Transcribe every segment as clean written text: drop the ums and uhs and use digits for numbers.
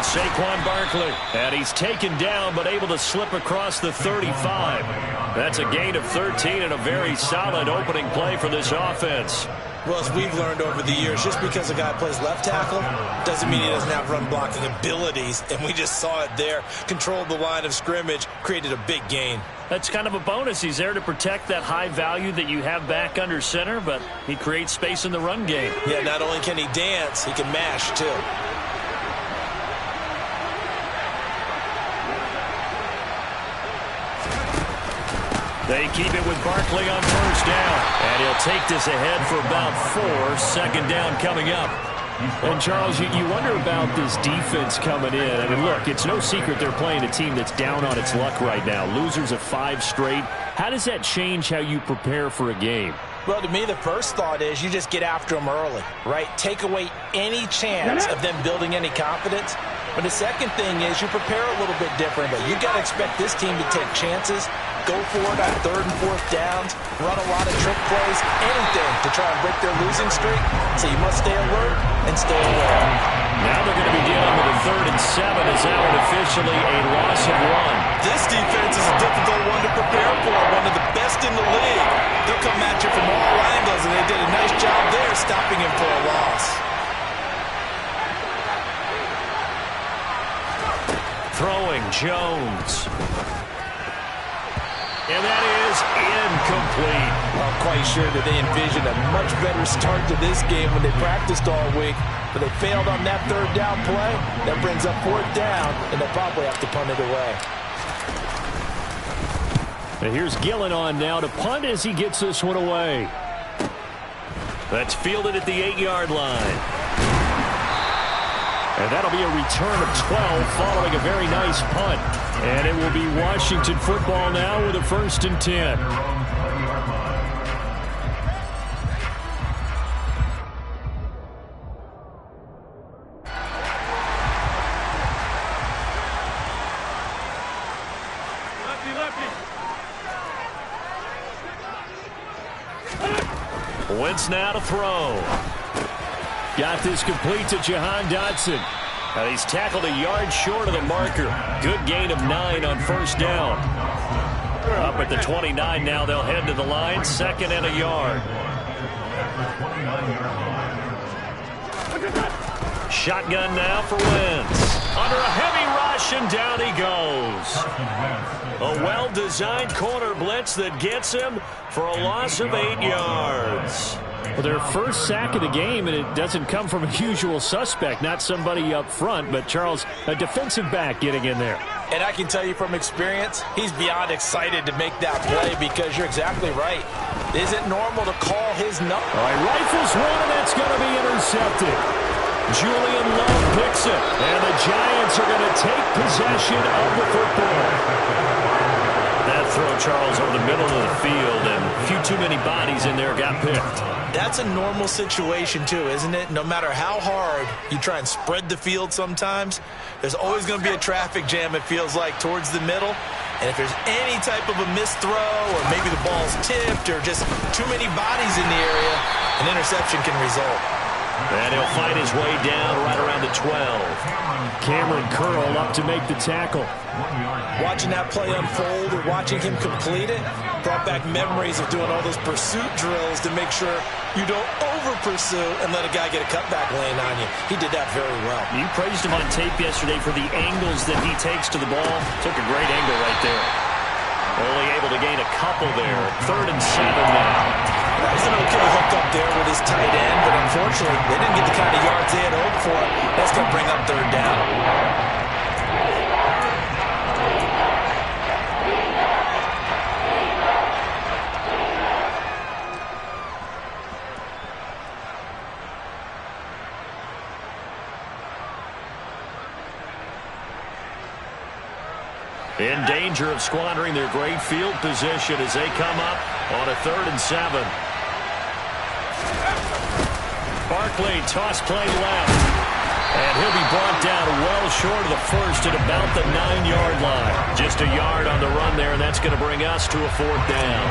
Saquon Barkley. And he's taken down but able to slip across the 35. That's a gain of 13 and a very solid opening play for this offense. Well, as we've learned over the years, just because a guy plays left tackle doesn't mean he doesn't have run blocking abilities. And we just saw it there. Controlled the line of scrimmage, created a big gain. That's kind of a bonus. He's there to protect that high value that you have back under center, but he creates space in the run game. Yeah, not only can he dance, he can mash too. They keep it with Barkley on first down. And he'll take this ahead for about 4. Second down coming up. And, Charles, you wonder about this defense coming in. I mean, look, it's no secret they're playing a team that's down on its luck right now. Losers of 5 straight. How does that change how you prepare for a game? Well, to me, the first thought is you just get after them early, right? Take away any chance of them building any confidence. But the second thing is you prepare a little bit differently. You got to expect this team to take chances, go for it on 3rd and 4th downs, run a lot of trick plays, anything to try and break their losing streak. So you must stay alert and stay aware. Now they're going to be dealing with a 3rd and 7 as that one officially a loss of 1. This defense is a difficult one to prepare for, one of the best in the league. They'll come at you from all angles, and they did a nice job there stopping him for a loss. Throwing Jones. And that is incomplete. I'm quite sure that they envisioned a much better start to this game when they practiced all week. But they failed on that 3rd down play. That brings up 4th down, and they'll probably have to punt it away. And here's Gillen on now to punt as he gets this one away. That's fielded at the 8-yard line. And that'll be a return of 12 following a very nice punt. And it will be Washington football now with a 1st and 10. Wentz now to throw. Got this complete to Jahan Dotson. He's tackled a yard short of the marker. Good gain of 9 on first down. Up at the 29 now. They'll head to the line. 2nd and a yard. Shotgun now for Wentz. Under a heavy rush, and down he goes. A well-designed corner blitz that gets him for a loss of 8 yards. Well, their first sack of the game, and it doesn't come from a usual suspect, not somebody up front, but, Charles, a defensive back getting in there. And I can tell you from experience, he's beyond excited to make that play because you're exactly right. Is it normal to call his number? All right, rifles one, and that's going to be intercepted. Julian Love picks it, and the Giants are going to take possession of the football. That throw, Charles, over the middle of the field, and a few too many bodies in there got picked. That's a normal situation, too, isn't it? No matter how hard you try and spread the field sometimes, there's always going to be a traffic jam, it feels like, towards the middle. And if there's any type of a missed throw or maybe the ball's tipped or just too many bodies in the area, an interception can result. And he'll fight his way down right around the 12. Cameron Curl up to make the tackle. Watching that play unfold or watching him complete it brought back memories of doing all those pursuit drills to make sure you don't over-pursue and let a guy get a cutback lane on you. He did that very well. You praised him on tape yesterday for the angles that he takes to the ball. Took a great angle right there. Only able to gain a couple there. 3rd and 7 now. That was an okay hook up there with his tight end, but unfortunately, they didn't get the kind of yards they had hoped for. That's going to bring up 3rd down. In danger of squandering their great field position as they come up on a 3rd and 7. Barkley, toss play left. And he'll be brought down well short of the first at about the 9-yard line. Just a yard on the run there, and that's going to bring us to a 4th down.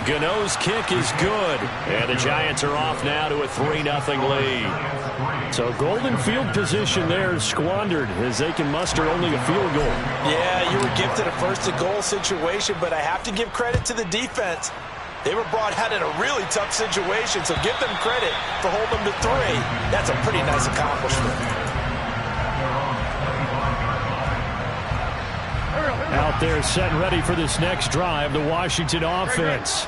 Gano's kick is good. And the Giants are off now to a 3-0 lead. So golden field position there squandered as they can muster only a field goal. Yeah, you were gifted a first-and-goal situation, but I have to give credit to the defense. They were brought out in a really tough situation, so give them credit for holding them to 3. That's a pretty nice accomplishment. Out there set and ready for this next drive, the Washington offense.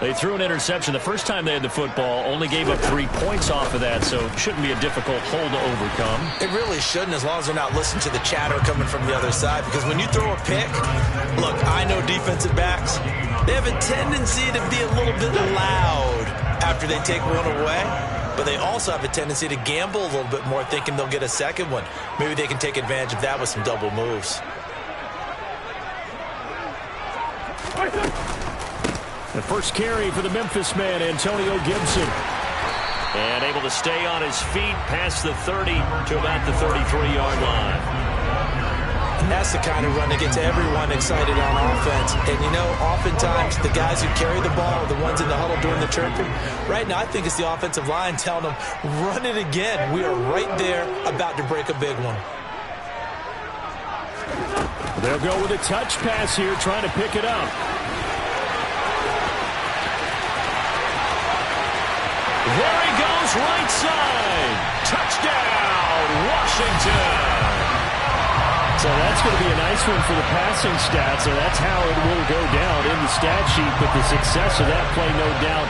They threw an interception the first time they had the football, only gave up 3 points off of that, so it shouldn't be a difficult hole to overcome. It really shouldn't, as long as they're not listening to the chatter coming from the other side, because when you throw a pick, look, I know defensive backs, they have a tendency to be a little bit loud after they take one away, but they also have a tendency to gamble a little bit more, thinking they'll get a second one. Maybe they can take advantage of that with some double moves. The first carry for the Memphis man, Antonio Gibson. And able to stay on his feet past the 30 to about the 33-yard line. And that's the kind of run that gets everyone excited on offense. And, you know, oftentimes the guys who carry the ball are the ones in the huddle doing the chirping. Right now, I think it's the offensive line telling them, run it again. We are right there about to break a big one. They'll go with a touch pass here, trying to pick it up. There he goes, right side. Touchdown, Washington. So that's going to be a nice one for the passing stats, and that's how it will go down in the stat sheet. But the success of that play, no doubt,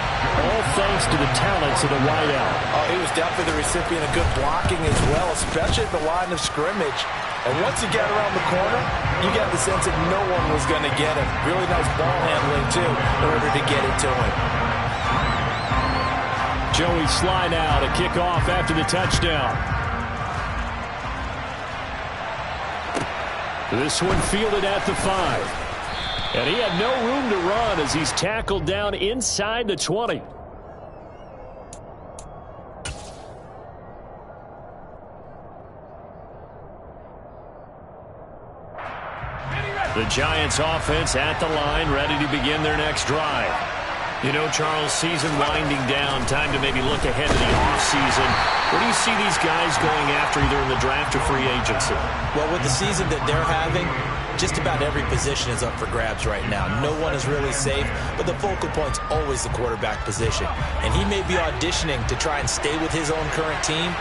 all thanks to the talents of the wideout. Oh, he was definitely the recipient of good blocking as well, especially at the line of scrimmage. And once he got around the corner, you got the sense that no one was going to get him. Really nice ball handling, too, in order to get it to him. Joey Slye now to kick off after the touchdown. This one fielded at the 5. And he had no room to run as he's tackled down inside the 20. The Giants offense at the line, ready to begin their next drive. You know, Charles, season winding down, time to maybe look ahead to the offseason. Where do you see these guys going after, either in the draft or free agency? Well, with the season that they're having, just about every position is up for grabs right now. No one is really safe, but the focal point's always the quarterback position. And he may be auditioning to try and stay with his own current team.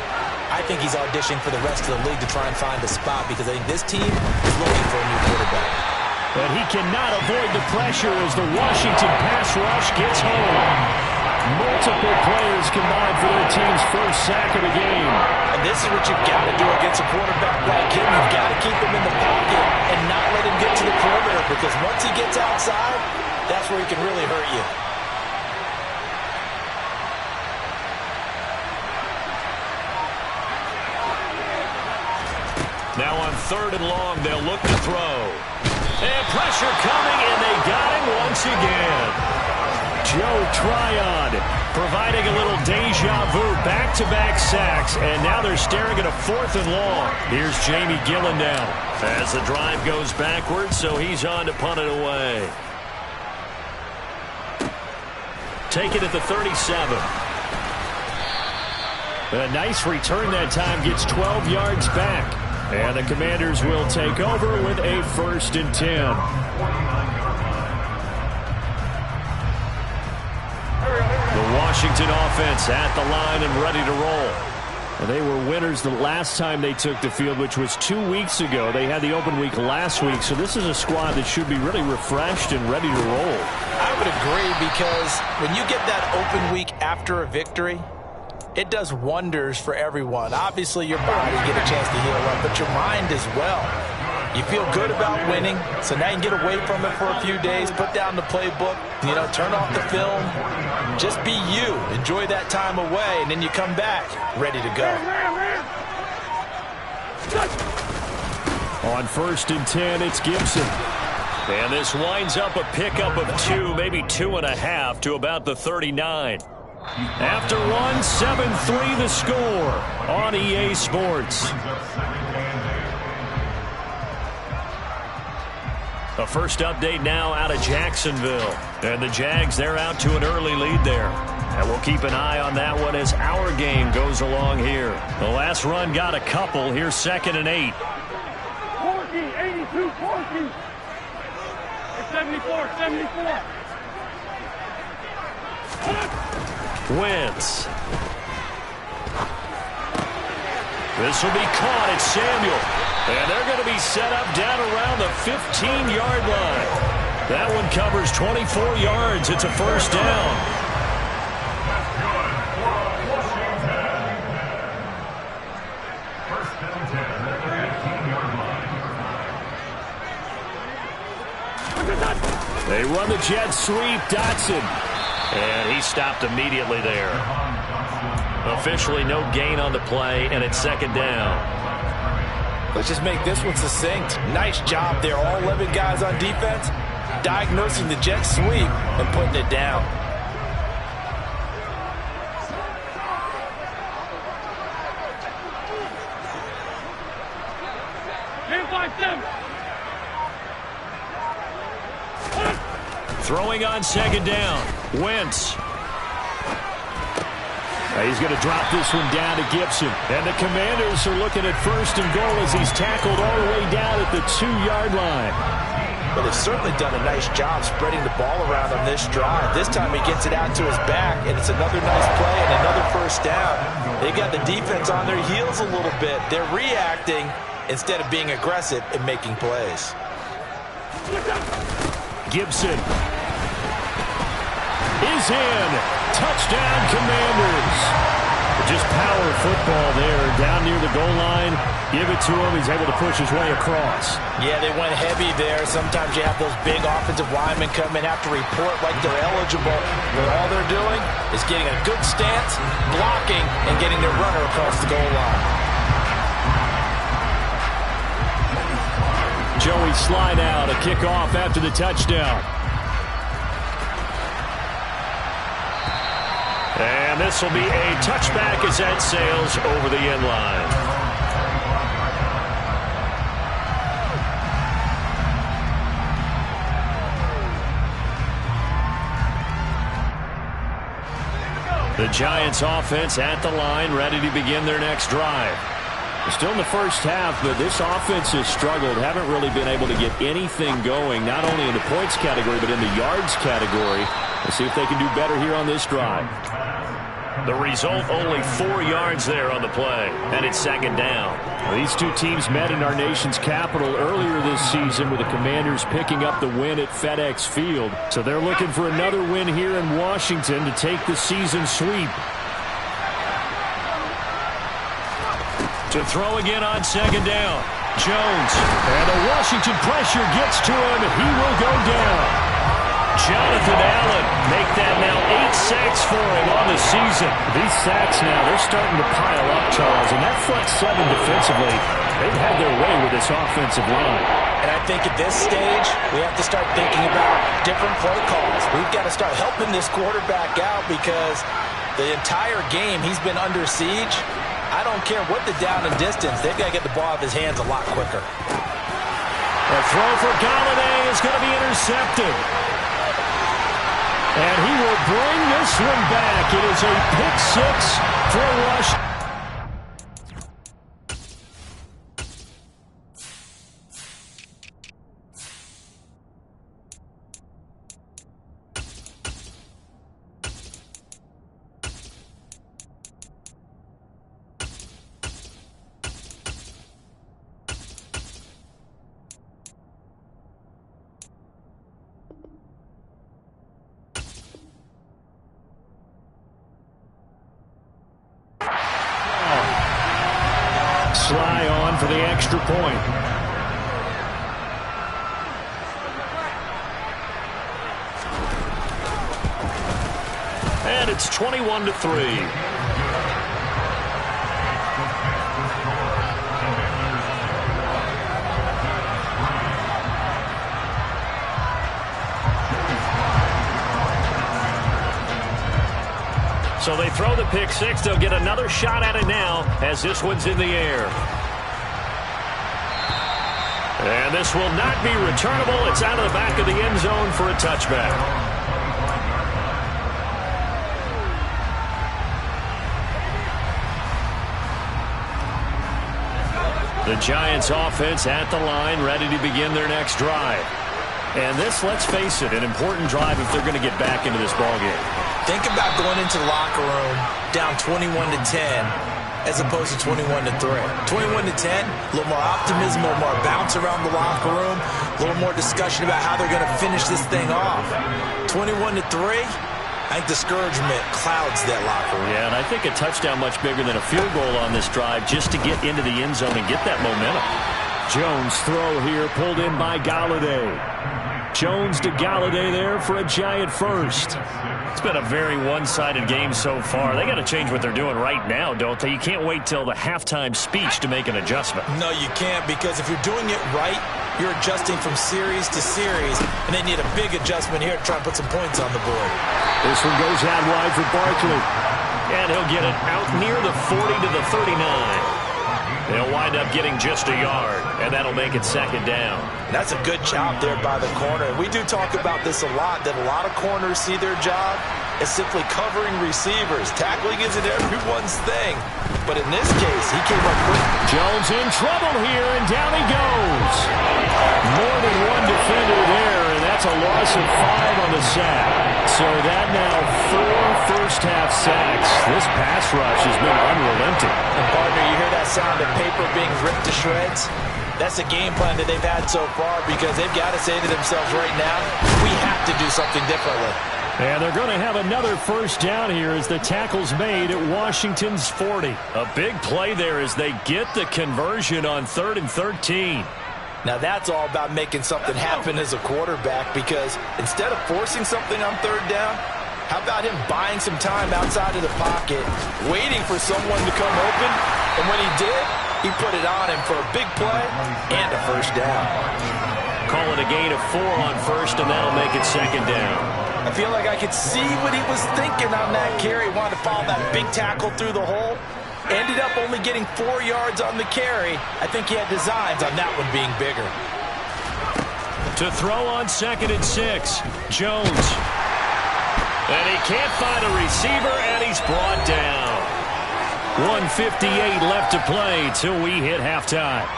I think he's auditioning for the rest of the league to try and find a spot, because I think this team is looking for a new quarterback. But he cannot avoid the pressure as the Washington pass rush gets home. Multiple players combined for their team's first sack of the game. And this is what you've got to do against a quarterback like him. You've got to keep him in the pocket and not let him get to the perimeter, because once he gets outside, that's where he can really hurt you. Now on 3rd and long, they'll look to throw. And pressure coming, and they got him once again. Joe Tryon providing a little deja vu, back-to-back sacks, and now they're staring at a 4th and long. Here's Jamie Gillen now as the drive goes backwards, so he's on to punt it away. Take it at the 37. A nice return that time, gets 12 yards back. And the Commanders will take over with a 1st and 10. The Washington offense at the line and ready to roll. And they were winners the last time they took the field, which was 2 weeks ago. They had the open week last week, so this is a squad that should be really refreshed and ready to roll. I would agree, because when you get that open week after a victory, it does wonders for everyone. Obviously, your body get a chance to heal up, but your mind as well. You feel good about winning, so now you can get away from it for a few days, put down the playbook, turn off the film. Just be you. Enjoy that time away, and then you come back ready to go. On 1st and 10, it's Gibson. And this winds up a pickup of 2, maybe 2.5 to about the 39. After one, 7-3 the score on EA Sports. A first update now out of Jacksonville. And the Jags, they're out to an early lead there. And we'll keep an eye on that one as our game goes along here. The last run got a couple. Here's 2nd and 8. 40, 82, 40. 74, 74. Wentz. This will be caught. It's Samuel. And they're going to be set up down around the 15-yard line. That one covers 24 yards. It's a first down. They run the jet sweep. Dotson. And he stopped immediately there. Officially no gain on the play, and it's 2nd down. Let's just make this one succinct. Nice job there. All 11 guys on defense diagnosing the jet sweep and putting it down. Throwing on 2nd down. Wentz. He's going to drop this one down to Gibson. And the Commanders are looking at 1st and goal as he's tackled all the way down at the 2-yard line. But they've certainly done a nice job spreading the ball around on this drive. This time he gets it out to his back, and it's another nice play and another first down. They got the defense on their heels a little bit. They're reacting instead of being aggressive and making plays. Gibson is in. Touchdown, Commanders. Just power football there. Down near the goal line. Give it to him. He's able to push his way across. Yeah, they went heavy there. Sometimes you have those big offensive linemen come in, have to report like they're eligible. But all they're doing is getting a good stance, blocking, and getting their runner across the goal line. Joey Slye now to kick off after the touchdown. And this will be a touchback as that sails over the end line. The Giants offense at the line, ready to begin their next drive. Still in the first half, but this offense has struggled. Haven't really been able to get anything going, not only in the points category, but in the yards category. Let's see if they can do better here on this drive. The result, only 4 yards there on the play, and it's 2nd down. These two teams met in our nation's capital earlier this season with the Commanders picking up the win at FedEx Field. So they're looking for another win here in Washington to take the season sweep. To throw again on 2nd down. Jones. And the Washington pressure gets to him. He will go down. Jonathan Allen make that now 8 sacks for him on the season. These sacks now, they're starting to pile up, Charles. And that front 7 defensively, they've had their way with this offensive line. And I think at this stage, we have to start thinking about different play calls. We've got to start helping this quarterback out because the entire game he's been under siege. I don't care what the down and distance. They've got to get the ball out of his hands a lot quicker. A throw for Golladay is going to be intercepted. And he will bring this one back. It is a pick 6 for Washington. Slye on for the extra point. And it's 21-3. So they throw the pick 6. They'll get another shot at it now as this one's in the air. And this will not be returnable. It's out of the back of the end zone for a touchback. The Giants offense at the line, ready to begin their next drive. And this, let's face it, an important drive if they're going to get back into this ballgame. Think about going into the locker room down 21-10 as opposed to 21-3. 21-10, a little more optimism, a little more bounce around the locker room, a little more discussion about how they're going to finish this thing off. 21-3, I think discouragement clouds that locker room. Yeah, and I think a touchdown much bigger than a field goal on this drive just to get into the end zone and get that momentum. Jones throw here, pulled in by Golladay. Jones to Golladay there for a Giant first. It's been a very one-sided game so far. They got to change what they're doing right now, don't they? You can't wait till the halftime speech to make an adjustment. No, you can't, because if you're doing it right, you're adjusting from series to series, and they need a big adjustment here to try and put some points on the board. This one goes out wide for Barkley. And he'll get it out near the 40 to the 39. They'll wind up getting just a yard, and that'll make it second down. That's a good job there by the corner. We do talk about this a lot, that a lot of corners see their job as simply covering receivers. Tackling isn't everyone's thing. But in this case, he came up quick. Jones in trouble here, and down he goes. More than one defender there, and that's a loss of 5 on the sack. So that now 4 first-half sacks. This pass rush has been unrelenting. And partner, you hear that sound of paper being ripped to shreds? That's a game plan that they've had so far, because they've got to say to themselves right now, we have to do something differently. And they're going to have another first down here as the tackle's made at Washington's 40. A big play there as they get the conversion on 3rd and 13. Now that's all about making something happen as a quarterback, because instead of forcing something on 3rd down, how about him buying some time outside of the pocket, waiting for someone to come open, and when he did, he put it on him for a big play and a first down. Call it a gain of 4 on first, and that'll make it second down. I feel like I could see what he was thinking on that carry. Wanted to follow that big tackle through the hole. Ended up only getting 4 yards on the carry. I think he had designs on that one being bigger. To throw on 2nd and 6, Jones. And he can't find a receiver, and he's brought down. 1:58 left to play till we hit halftime.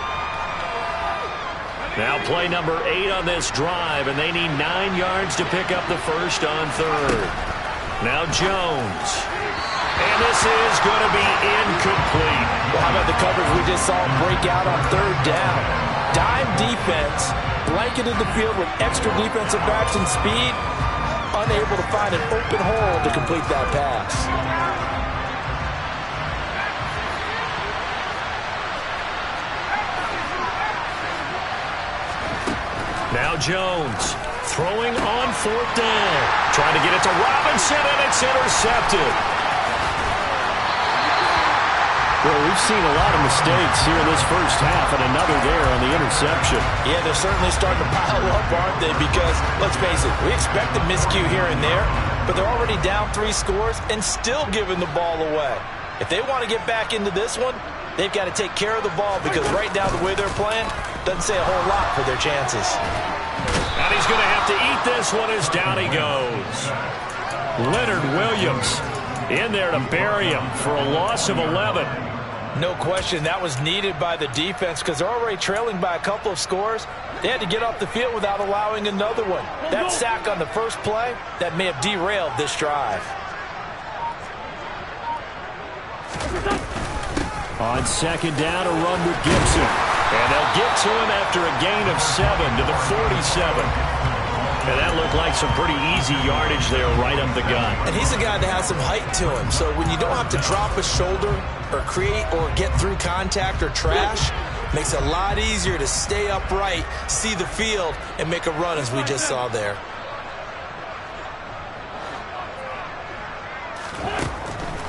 Now play number 8 on this drive, and they need 9 yards to pick up the first on 3rd. Now Jones. And this is going to be incomplete. Well, how about the coverage we just saw him break out on 3rd down? Dime defense, blanketed the field with extra defensive backs and speed, unable to find an open hole to complete that pass. Now Jones throwing on 4th down. Trying to get it to Robinson, and it's intercepted. Well, we've seen a lot of mistakes here in this first half, and another there on the interception. Yeah, they're certainly starting to pile up, aren't they? Because, let's face it, we expect a miscue here and there, but they're already down 3 scores and still giving the ball away. If they want to get back into this one, they've got to take care of the ball, because right now the way they're playing doesn't say a whole lot for their chances. And he's going to have to eat this one as down he goes. Leonard Williams in there to bury him for a loss of 11. No question, that was needed by the defense, because they're already trailing by a couple of scores. They had to get off the field without allowing another one. That sack on the first play, that may have derailed this drive. On 2nd down, a run with Gibson. And they'll get to him after a gain of 7 to the 47. And that looked like some pretty easy yardage there right up the gut. And he's a guy that has some height to him. So when you don't have to drop a shoulder or create or get through contact or trash, makes it a lot easier to stay upright, see the field, and make a run as we just saw there.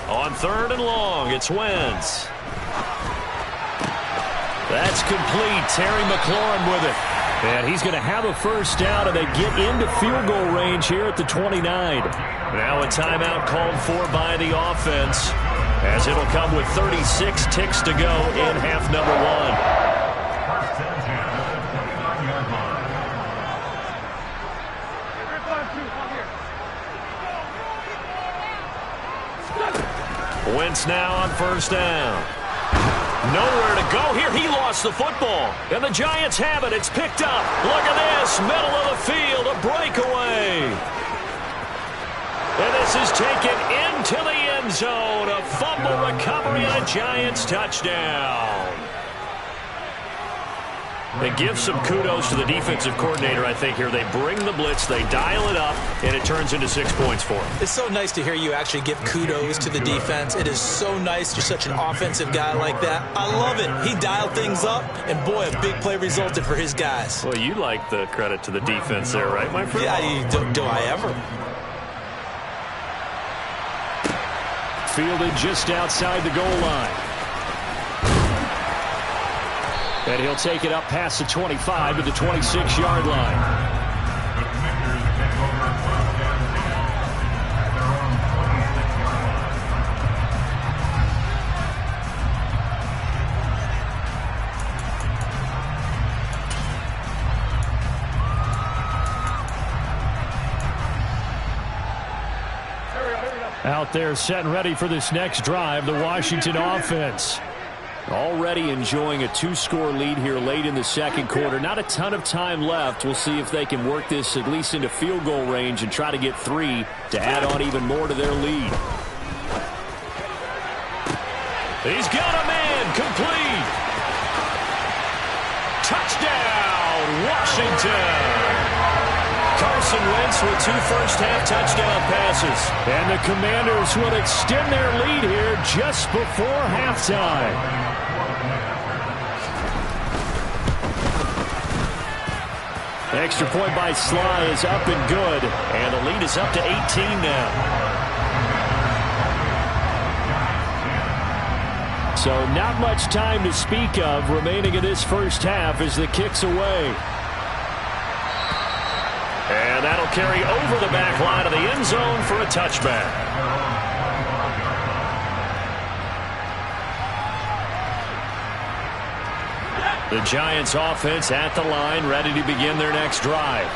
On 3rd and long, it's Wentz. That's complete. Terry McLaurin with it. And he's going to have a first down, and they get into field goal range here at the 29. Now a timeout called for by the offense, as it'll come with 36 ticks to go in half number 1. Wentz now on first down. Nowhere to go here. He lost the football. And the Giants have it. It's picked up. Look at this. Middle of the field. A breakaway. And this is taken into the end zone. A fumble recovery and a Giants touchdown. They give some kudos to the defensive coordinator, I think, here. They bring the blitz, they dial it up, and it turns into 6 points for them. It's so nice to hear you actually give kudos to the defense. It is so nice. You're such an offensive guy like that. I love it. He dialed things up, and boy, a big play resulted for his guys. Well, you like the credit to the defense there, right, my friend? Yeah, do I ever? Fielded just outside the goal line. And he'll take it up past the 25 to the 26-yard line. Out there set and ready for this next drive, the Washington offense. Already enjoying a 2-score lead here late in the second quarter. Not a ton of time left. We'll see if they can work this at least into field goal range and try to get 3 to add on even more to their lead. He's got a man complete. Touchdown, Washington. Carson Wentz with 2 first-half touchdown passes. And the Commanders will extend their lead here just before halftime. Extra point by Sly is up and good. And the lead is up to 18 now. So not much time to speak of remaining in this first half as the kick's away. And that'll carry over the back line of the end zone for a touchback. The Giants offense at the line, ready to begin their next drive.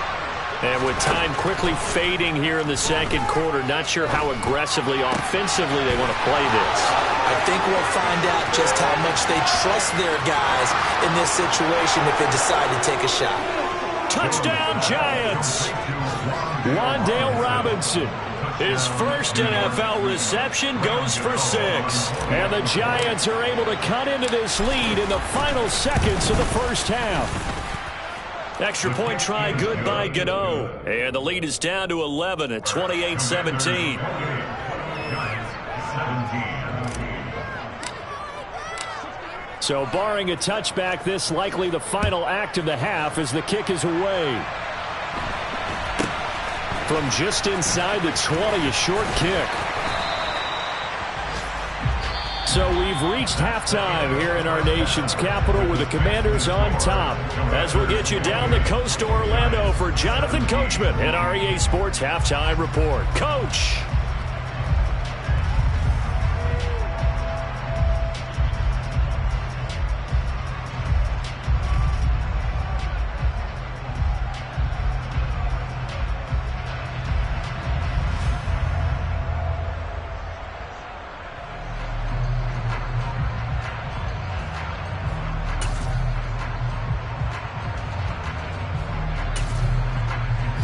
And with time quickly fading here in the second quarter, not sure how aggressively, offensively they want to play this. I think we'll find out just how much they trust their guys in this situation if they decide to take a shot. Touchdown, Giants. Wan'Dale Robinson. His first NFL reception goes for 6. And the Giants are able to cut into this lead in the final seconds of the first half. Extra point try good by Gano. And the lead is down to 11 at 28-17. So barring a touchback, this likely the final act of the half as the kick is away. From just inside the 20, a short kick. So we've reached halftime here in our nation's capital with the Commanders on top. As we'll get you down the coast to Orlando for Jonathan Coachman and our EA Sports Halftime Report. Coach!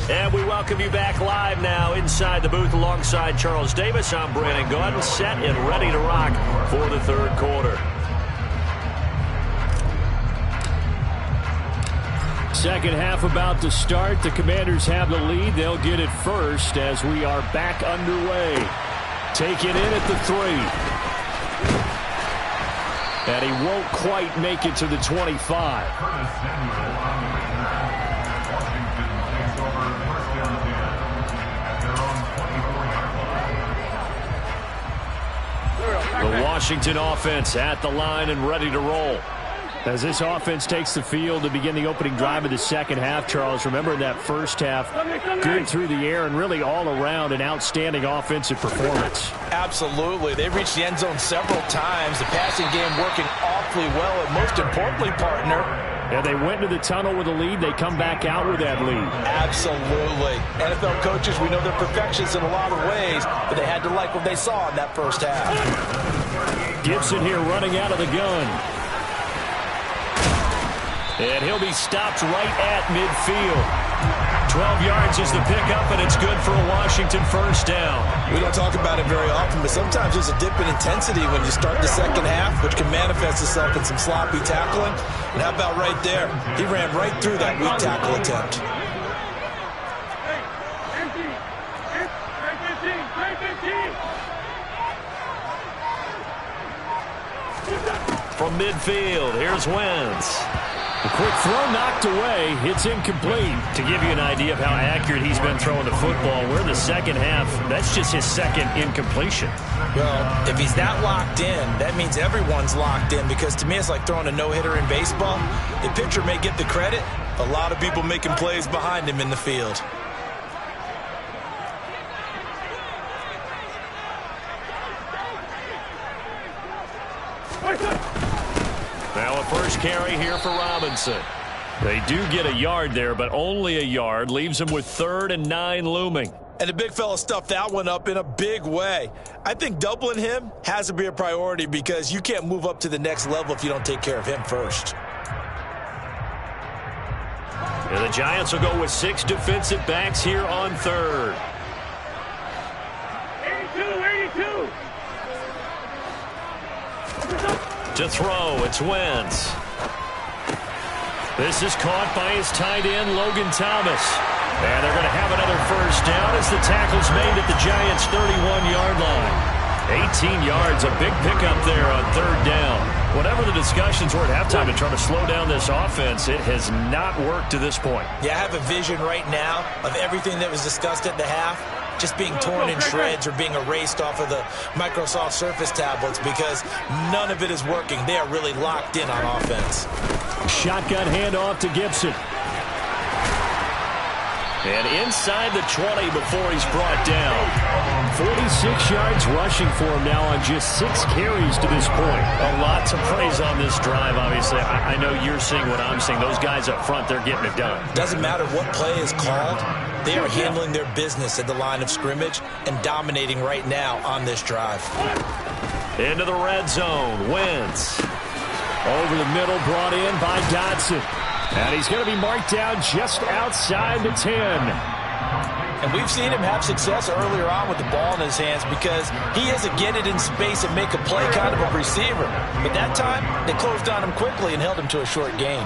And we welcome you back live now inside the booth alongside Charles Davis. I'm Brandon Gaudin, set and ready to rock for the third quarter. Second half about to start. The Commanders have the lead. They'll get it first as we are back underway. Take it in at the 3. And he won't quite make it to the 25. The Washington offense at the line and ready to roll. As this offense takes the field to begin the opening drive of the second half, Charles, remember in that first half, good through the air and really all around an outstanding offensive performance. Absolutely. They've reached the end zone several times. The passing game working awfully well. And most importantly, partner, And they went to the tunnel with a lead. They come back out with that lead. Absolutely. NFL coaches, we know they're perfectionists in a lot of ways, but they had to like what they saw in that first half. Gibson here running out of the gun. And he'll be stopped right at midfield. 12 yards is the pickup, and it's good for a Washington first down. We don't talk about it very often, but sometimes there's a dip in intensity when you start the second half, which can manifest itself in some sloppy tackling. And how about right there? He ran right through that weak tackle attempt. From midfield, here's Wentz. A quick throw knocked away. It's incomplete. To give you an idea of how accurate he's been throwing the football, we're in the second half. That's just his second incompletion. Well, if he's that locked in, that means everyone's locked in, because to me it's like throwing a no-hitter in baseball. The pitcher may get the credit, a lot of people making plays behind him in the field. Now a first carry here for Robinson. They do get a yard there, but only a yard. Leaves them with 3rd and 9 looming. And the big fella stuffed that one up in a big way. I think doubling him has to be a priority, because you can't move up to the next level if you don't take care of him first. And the Giants will go with 6 defensive backs here on 3rd. 82. To throw, it's Wentz. This is caught by his tight end, Logan Thomas. And they're going to have another first down as the tackle's made at the Giants' 31-yard line. 18 yards, a big pickup there on 3rd down. Whatever the discussions were at halftime to try to slow down this offense, it has not worked to this point. Yeah, I have a vision right now of everything that was discussed at the half just being torn in shreds or being erased off of the Microsoft Surface tablets, because none of it is working. They are really locked in on offense. Shotgun handoff to Gibson. And inside the 20 before he's brought down. 46 yards rushing for him now on just 6 carries to this point. A lot to praise on this drive, obviously. I know you're seeing what I'm seeing. Those guys up front, they're getting it done. Doesn't matter what play is called. They are handling their business at the line of scrimmage and dominating right now on this drive. Into the red zone, Wentz. Over the middle, brought in by Dodson. And he's going to be marked down just outside the 10. And we've seen him have success earlier on with the ball in his hands, because he is a get it in space and make a play kind of a receiver. But that time, they closed on him quickly and held him to a short gain.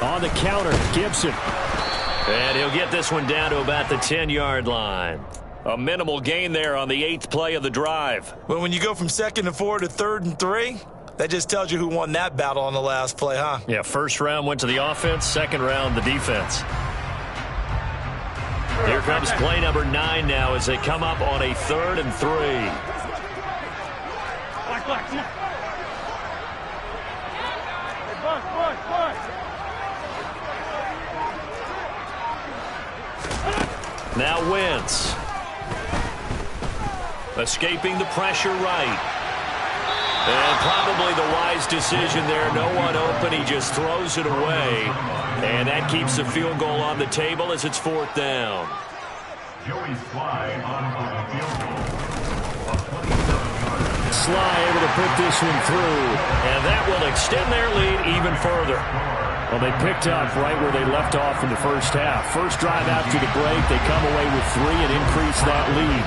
On the counter, Gibson. And he'll get this one down to about the 10-yard line. A minimal gain there on the 8th play of the drive. Well, when you go from 2nd and 4 to 3rd and 3, that just tells you who won that battle on the last play, huh? Yeah, first round went to the offense, second round the defense. Here comes play number 9 now as they come up on a 3rd and 3. Now Wentz. Escaping the pressure right. And probably the wise decision there. No one open. He just throws it away. And that keeps the field goal on the table as it's 4th down. Joey Sly on for the field goal. Sly able to put this one through. And that will extend their lead even further. Well, they picked up right where they left off in the first half. First drive after the break, they come away with 3 and increase that lead.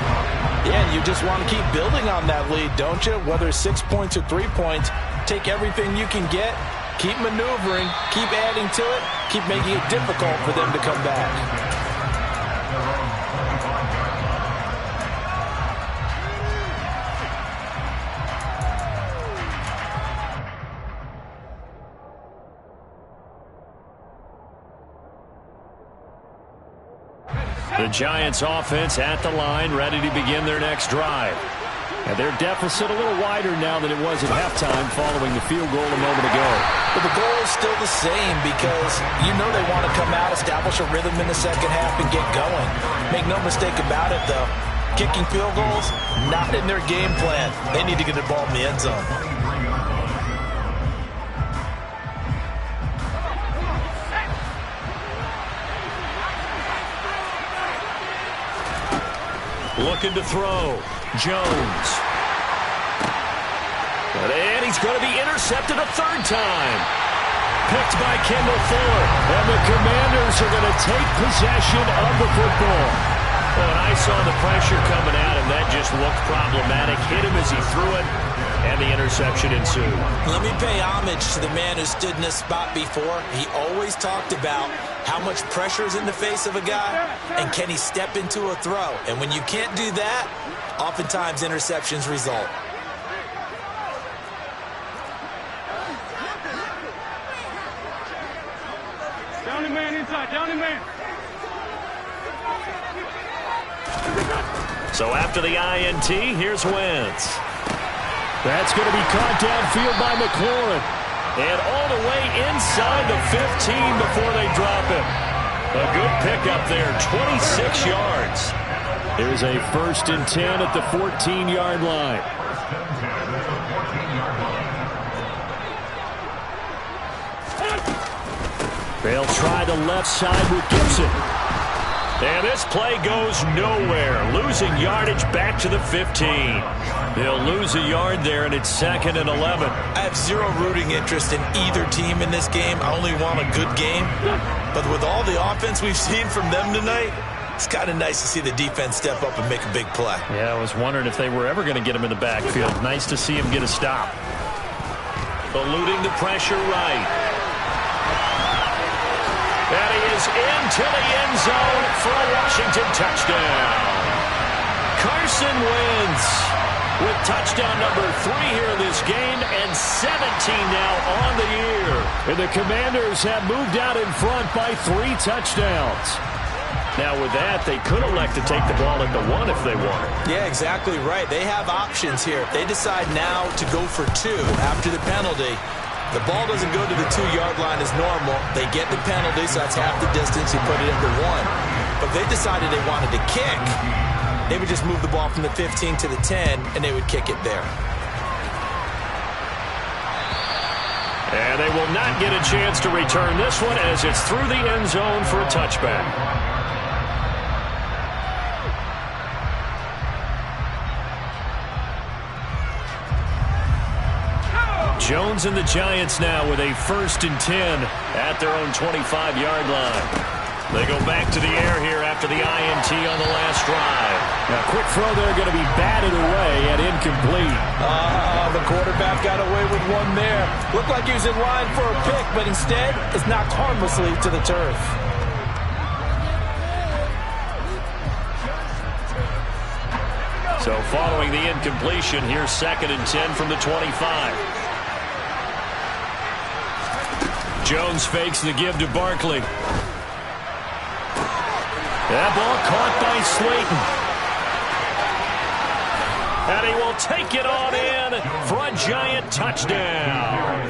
Yeah, and you just want to keep building on that lead, don't you? Whether it's 6 points or 3 points, take everything you can get, keep maneuvering, keep adding to it, keep making it difficult for them to come back. The Giants offense at the line, ready to begin their next drive. And their deficit a little wider now than it was at halftime following the field goal a moment ago. But the goal is still the same, because you know they want to come out, establish a rhythm in the second half, and get going. Make no mistake about it, though. kicking field goals, not in their game plan. They need to get the ball in the end zone. Looking to throw. Jones. And he's going to be intercepted a third time. Picked by Kendall Fuller. And the Commanders are going to take possession of the football. Well, and I saw the pressure coming at him. That just looked problematic. Hit him as he threw it, and the interception ensued. Let me pay homage to the man who stood in this spot before. He always talked about how much pressure is in the face of a guy, and can he step into a throw? And when you can't do that, oftentimes interceptions result. Down man inside, down man. So after the INT, here's Wentz. That's going to be caught downfield by McLaurin. And all the way inside the 15 before they drop him. A good pickup there, 26 yards. There's a 1st and 10 at the 14-yard line. They'll try the left side with Gibson. And this play goes nowhere. Losing yardage back to the 15. They'll lose a yard there, and it's 2nd and 11. I have zero rooting interest in either team in this game. I only want a good game. But with all the offense we've seen from them tonight, it's kind of nice to see the defense step up and make a big play. Yeah, I was wondering if they were ever going to get him in the backfield. Nice to see him get a stop. Eluding the pressure right. And he is into the end zone for a Washington touchdown. Carson Wentz with touchdown number 3 here in this game and 17 now on the year. And the Commanders have moved out in front by 3 touchdowns. Now with that, they could elect to take the ball at the 1 if they wanted. Yeah, exactly right. They have options here. If they decide now to go for 2 after the penalty, the ball doesn't go to the 2-yard line as normal. They get the penalty, so that's half the distance. You put it at the 1. But if they decided they wanted to kick, they would just move the ball from the 15 to the 10, and they would kick it there. And they will not get a chance to return this one as it's through the end zone for a touchback. Jones and the Giants now with a 1st and 10 at their own 25-yard line. They go back to the air here after the INT on the last drive. Now, quick throw there going to be batted away and incomplete. The quarterback got away with one there. Looked like he was in line for a pick, but instead is knocked harmlessly to the turf. So following the incompletion, here's 2nd and 10 from the 25. Jones fakes the give to Barkley. That ball caught by Slayton. And he will take it on in for a Giant touchdown.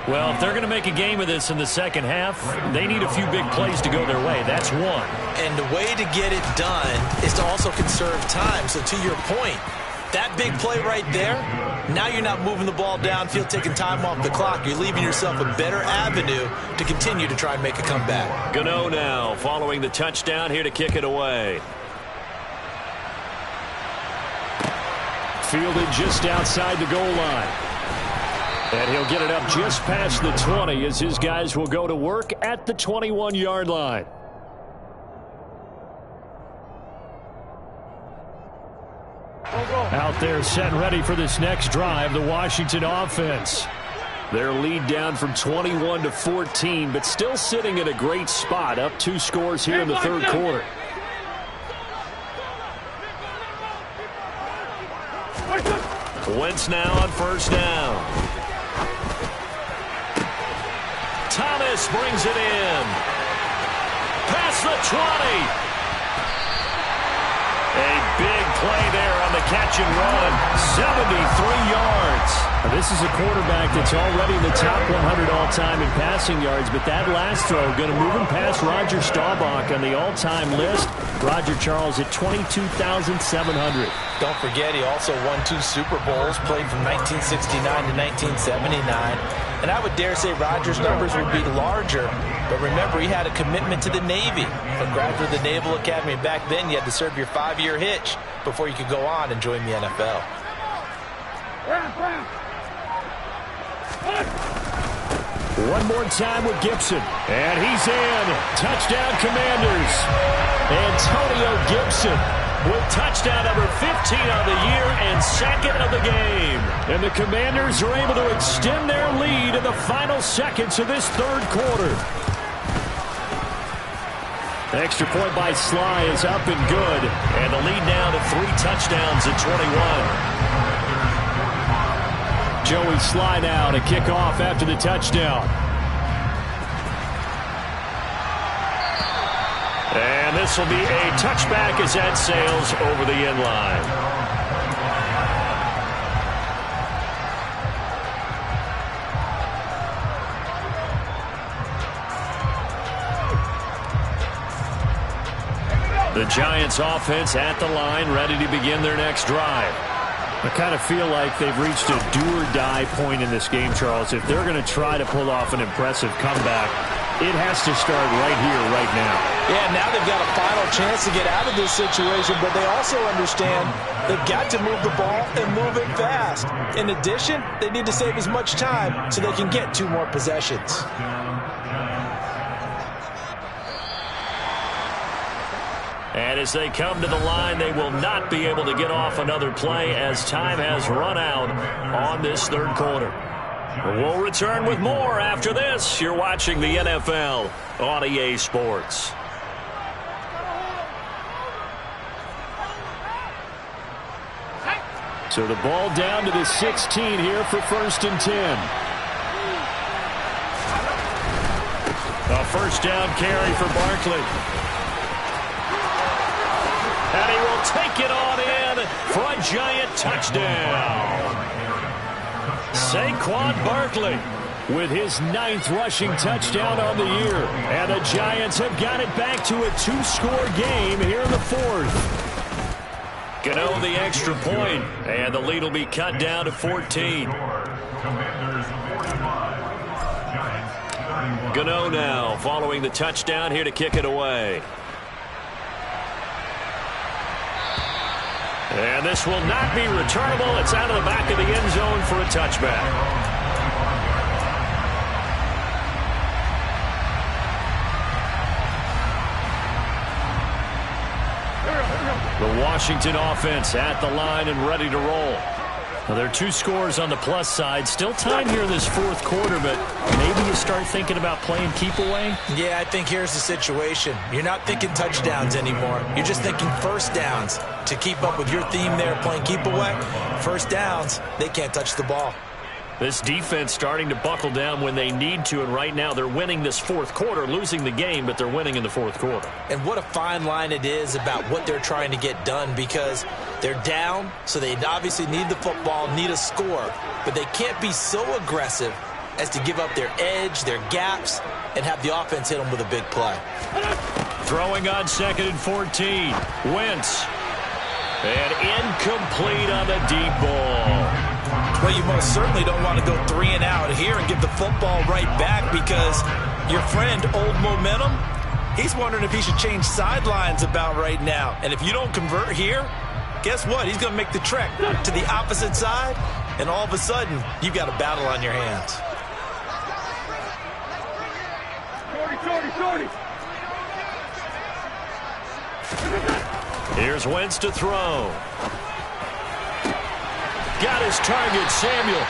Well, if they're going to make a game of this in the second half, they need a few big plays to go their way. That's one. And the way to get it done is to also conserve time. So to your point, that big play right there, now you're not moving the ball downfield, taking time off the clock. You're leaving yourself a better avenue to continue to try and make a comeback. Gano now following the touchdown here to kick it away. Fielded just outside the goal line. And he'll get it up just past the 20 as his guys will go to work at the 21-yard line. Out there set and ready for this next drive, the Washington offense. Their lead down from 21 to 14, but still sitting at a great spot, up 2 scores here in the third quarter. Wentz now on 1st down. Thomas brings it in. Past the 20. A big play there on the catch and run. 73 yards. Now, this is a quarterback that's already in the top 100 all-time in passing yards, but that last throw going to move him past Roger Staubach on the all-time list. Roger Charles at 22,700. Don't forget, he also won 2 Super Bowls, played from 1969 to 1979. And I would dare say Rogers' numbers would be larger, but remember, he had a commitment to the Navy. A graduate of the Naval Academy. Back then, you had to serve your 5-year hitch before you could go on and join the NFL. One more time with Gibson. And he's in. Touchdown, Commanders. Antonio Gibson with touchdown number 15 on the year and second of the game. And the Commanders are able to extend their lead in the final seconds of this third quarter. Extra point by Sly is up and good. And the lead now to 3 touchdowns at 21. Joey Sly now to kick off after the touchdown. And this will be a touchback as that sails over the end line. The Giants offense at the line, ready to begin their next drive. I kind of feel like they've reached a do-or-die point in this game, Charles. If they're going to try to pull off an impressive comeback, it has to start right here, right now. Yeah, now they've got a final chance to get out of this situation, but they also understand they've got to move the ball and move it fast. In addition, they need to save as much time so they can get 2 more possessions. And as they come to the line, they will not be able to get off another play as time has run out on this third quarter. We'll return with more after this. You're watching the NFL on EA Sports. So the ball down to the 16 here for 1st and 10. A first down carry for Barkley. And he will take it on in for a Giant touchdown. Saquon Barkley with his 9th rushing touchdown on the year. And the Giants have got it back to a 2-score game here in the 4th. Gano the extra point, and the lead will be cut down to 14. Gano now following the touchdown here to kick it away. And this will not be returnable. It's out of the back of the end zone for a touchback. The Washington offense at the line and ready to roll. Well, there are 2 scores on the plus side. Still time here in this 4th quarter, but maybe you start thinking about playing keep away? Yeah, I think here's the situation. You're not thinking touchdowns anymore. You're just thinking first downs. To keep up with your theme there, playing keep away, first downs, they can't touch the ball. This defense starting to buckle down when they need to, and right now they're winning this 4th quarter, losing the game, but they're winning in the 4th quarter. And what a fine line it is about what they're trying to get done, because they're down, so they obviously need the football, need a score, but they can't be so aggressive as to give up their edge, their gaps, and have the offense hit them with a big play. Throwing on 2nd and 14. Wentz. And incomplete on the deep ball. Well, you most certainly don't want to go 3 and out here and give the football right back, because your friend, Old Momentum, he's wondering if he should change sidelines about right now. And if you don't convert here, guess what? He's going to make the trek to the opposite side, and all of a sudden, you've got a battle on your hands. Here's Wentz to throw. Got his target, Samuel.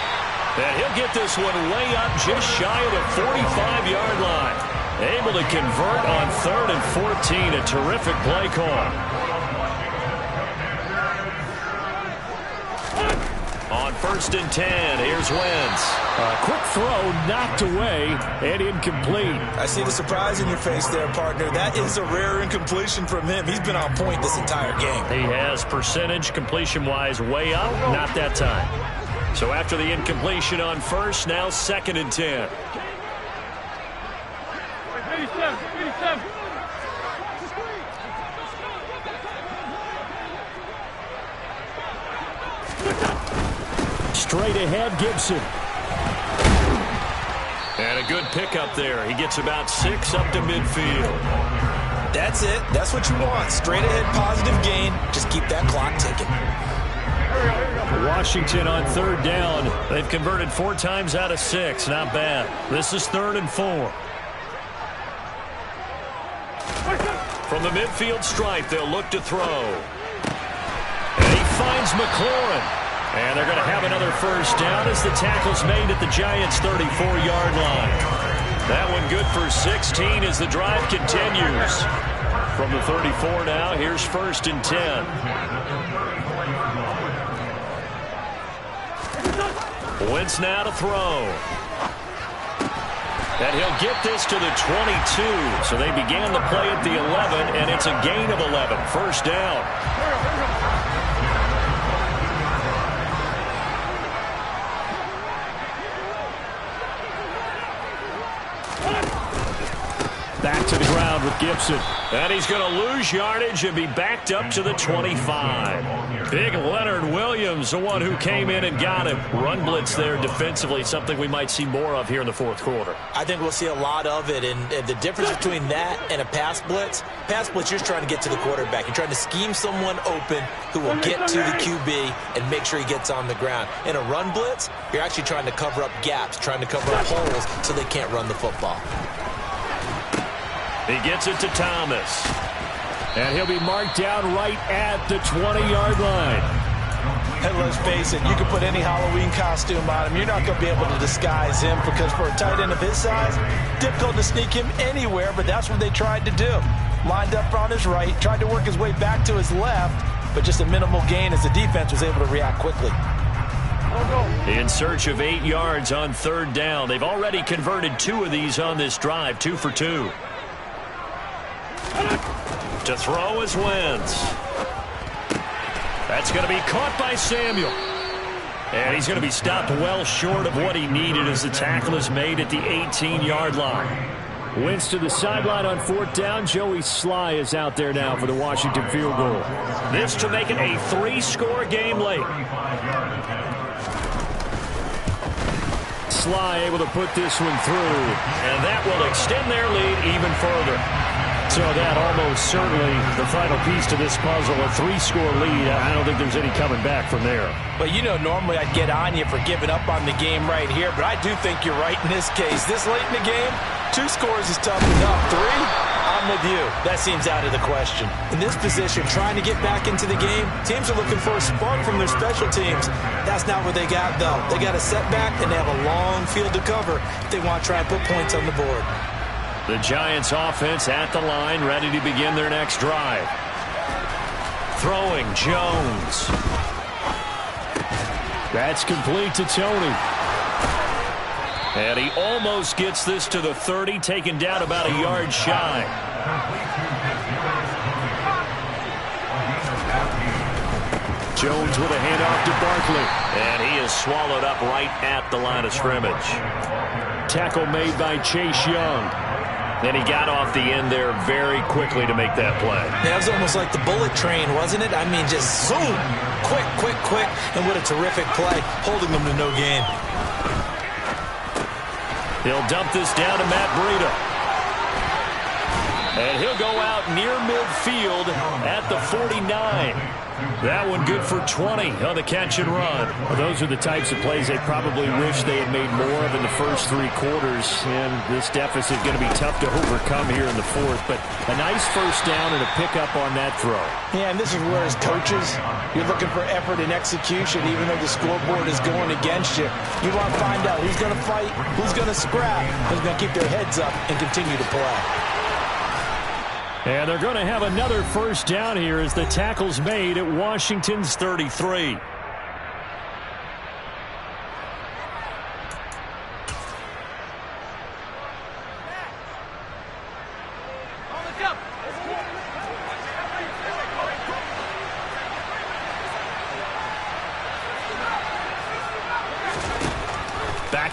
And he'll get this one way up just shy of the 45-yard line. Able to convert on 3rd and 14. A terrific play call. On 1st and 10. Here's Wentz. A quick throw knocked away and incomplete. I see the surprise in your face there, partner. That is a rare incompletion from him. He's been on point this entire game. He has percentage completion-wise way up, not that time. So after the incompletion on 1st, now 2nd and 10. 87. Straight ahead, Gibson. And a good pickup there. He gets about 6 up to midfield. That's it. That's what you want. Straight ahead positive gain. Just keep that clock ticking. Washington on 3rd down. They've converted 4 times out of 6. Not bad. This is 3rd and 4. From the midfield stripe, they'll look to throw. And he finds McLaurin. And they're going to have another 1st down as the tackle's made at the Giants' 34-yard line. That one good for 16 as the drive continues. From the 34 now, here's 1st and 10. Wentz now to throw. And he'll get this to the 22. So they began the play at the 11, and it's a gain of 11. 1st down. Back to the ground with Gibson. And he's going to lose yardage and be backed up to the 25. Big Leonard Williams, the one who came in and got him. Run blitz there defensively, something we might see more of here in the 4th quarter. I think we'll see a lot of it, and the difference between that and a pass blitz, you're just trying to get to the quarterback. You're trying to scheme someone open who will get to the QB and make sure he gets on the ground. In a run blitz, you're actually trying to cover up gaps, trying to cover up holes so they can't run the football. He gets it to Thomas. And he'll be marked down right at the 20-yard line. And let's face it, you can put any Halloween costume on him. You're not going to be able to disguise him because for a tight end of his size, difficult to sneak him anywhere, but that's what they tried to do. Lined up on his right, tried to work his way back to his left, but just a minimal gain as the defense was able to react quickly. In search of 8 yards on 3rd down. They've already converted 2 of these on this drive, 2 for 2. To throw is Wentz. That's going to be caught by Samuel. And he's going to be stopped well short of what he needed as the tackle is made at the 18-yard line. Wentz to the sideline on 4th down. Joey Sly is out there now for the Washington field goal. This to make it a 3-score game late. Sly able to put this one through. And that will extend their lead even further. So that almost certainly the final piece to this puzzle, a 3-score lead. I don't think there's any coming back from there. But you know, normally I'd get on you for giving up on the game right here, but I do think you're right in this case. This late in the game, 2 scores is tough enough. 3, I'm with you. That seems out of the question. In this position, trying to get back into the game, teams are looking for a spark from their special teams. That's not what they got, though. They got a setback, and they have a long field to cover if they want to try and put points on the board. The Giants offense at the line, ready to begin their next drive. Throwing, Jones. That's complete to Tony. And he almost gets this to the 30, taken down about a yard shy. Jones with a handoff to Barkley. And he is swallowed up right at the line of scrimmage. Tackle made by Chase Young. Then he got off the end there very quickly to make that play. That was almost like the bullet train, wasn't it? I mean, just zoom. Quick, quick, quick. And what a terrific play, holding them to no gain. He'll dump this down to Matt Breida. And he'll go out near midfield at the 49. That one good for 20 on the catch and run. Well, those are the types of plays they probably wish they had made more of in the first 3 quarters. And this deficit is going to be tough to overcome here in the 4th. But a nice 1st down and a pickup on that throw. Yeah, and this is where as coaches, you're looking for effort and execution, even though the scoreboard is going against you. You want to find out who's going to fight, who's going to scrap, who's going to keep their heads up and continue to play. And they're going to have another 1st down here as the tackle's made at Washington's 33.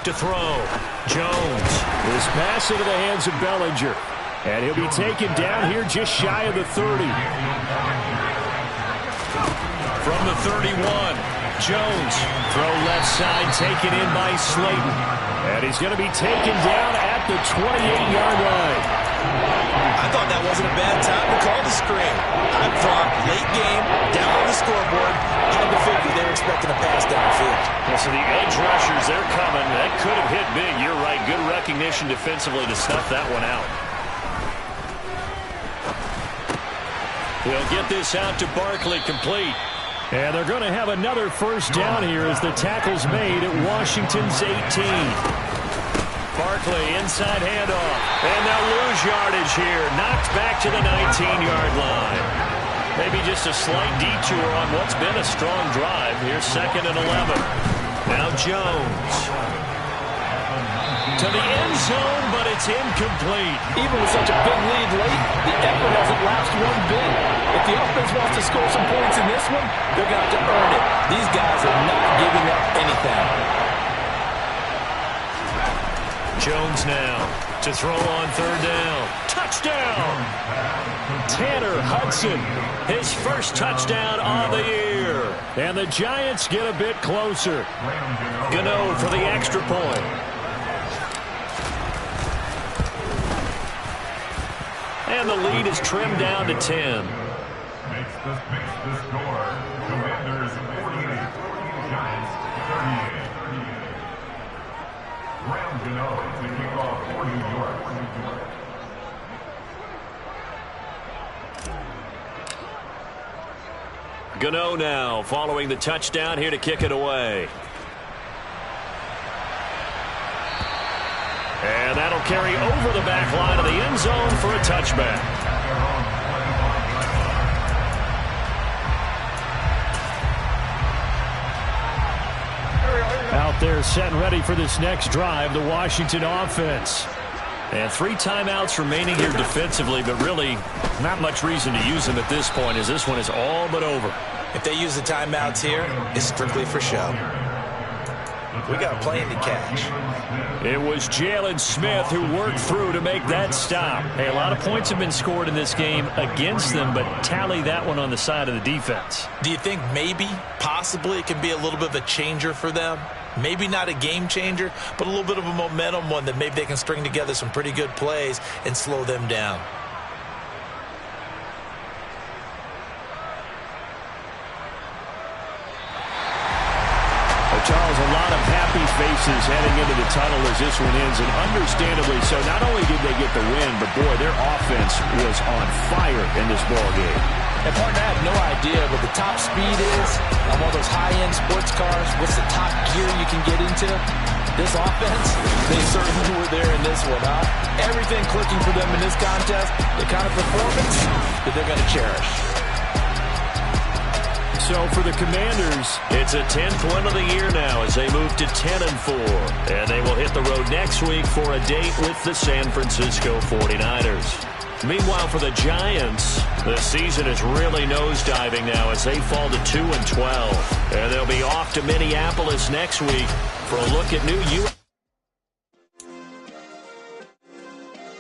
to throw. Jones. This pass into the hands of Bellinger. And he'll be taken down here just shy of the 30. From the 31, Jones. Throw left side, taken in by Slayton. And he's going to be taken down at the 28-yard line. I thought that wasn't a bad time to call the screen. I thought late game, down on the scoreboard, had to figure they were expecting a pass downfield. Yeah, so the edge rushers, they're coming. That could have hit big. You're right. Good recognition defensively to snuff that one out. He'll get this out to Barkley, complete. And they're going to have another first down here as the tackle's made at Washington's 18. Barkley, inside handoff. And they'll lose yardage here. Knocked back to the 19-yard line. Maybe just a slight detour on what's been a strong drive. Here's 2nd and 11. Now Jones. To the end zone, but it's incomplete. Even with such a big lead late, the effort hasn't lapsed one bit. If the offense wants to score some points in this one, they're going to have to earn it. These guys are not giving up anything. Jones now to throw on 3rd down. Touchdown! Tanner Hudson, His first touchdown on the year. and the Giants get a bit closer. Gano for the extra point. And the lead is trimmed down to 10. Makes the score. Commanders 48, Giants 38. Graham Gano to kick off for New York. Gano now following the touchdown here to kick it away. And that'll carry over the back line of the end zone for a touchback. Out there set and ready for this next drive, the Washington offense. And 3 timeouts remaining here defensively, but really not much reason to use them at this point as this one is all but over. If they use the timeouts here, it's strictly for show. We got a plane to catch. It was Jalen Smith who worked through to make that stop. Hey, a lot of points have been scored in this game against them, but tally that one on the side of the defense. Do you think maybe, possibly, it can be a little bit of a changer for them? Maybe not a game changer, but a little bit of a momentum one that maybe they can string together some pretty good plays and slow them down. Charles, a lot of happy faces heading into the tunnel as this one ends, and understandably so. Not only did they get the win, but boy, their offense was on fire in this ball game. And partner, I have no idea what the top speed is on one of those high-end sports cars. What's the top gear you can get into? This offense, they certainly were there in this one, huh? Everything clicking for them in this contest, the kind of performance that they're going to cherish. So for the Commanders, it's a 10th win of the year now as they move to 10-4. And they will hit the road next week for a date with the San Francisco 49ers. Meanwhile, for the Giants, the season is really nosediving now as they fall to 2-12. And they'll be off to Minneapolis next week for a look at new U.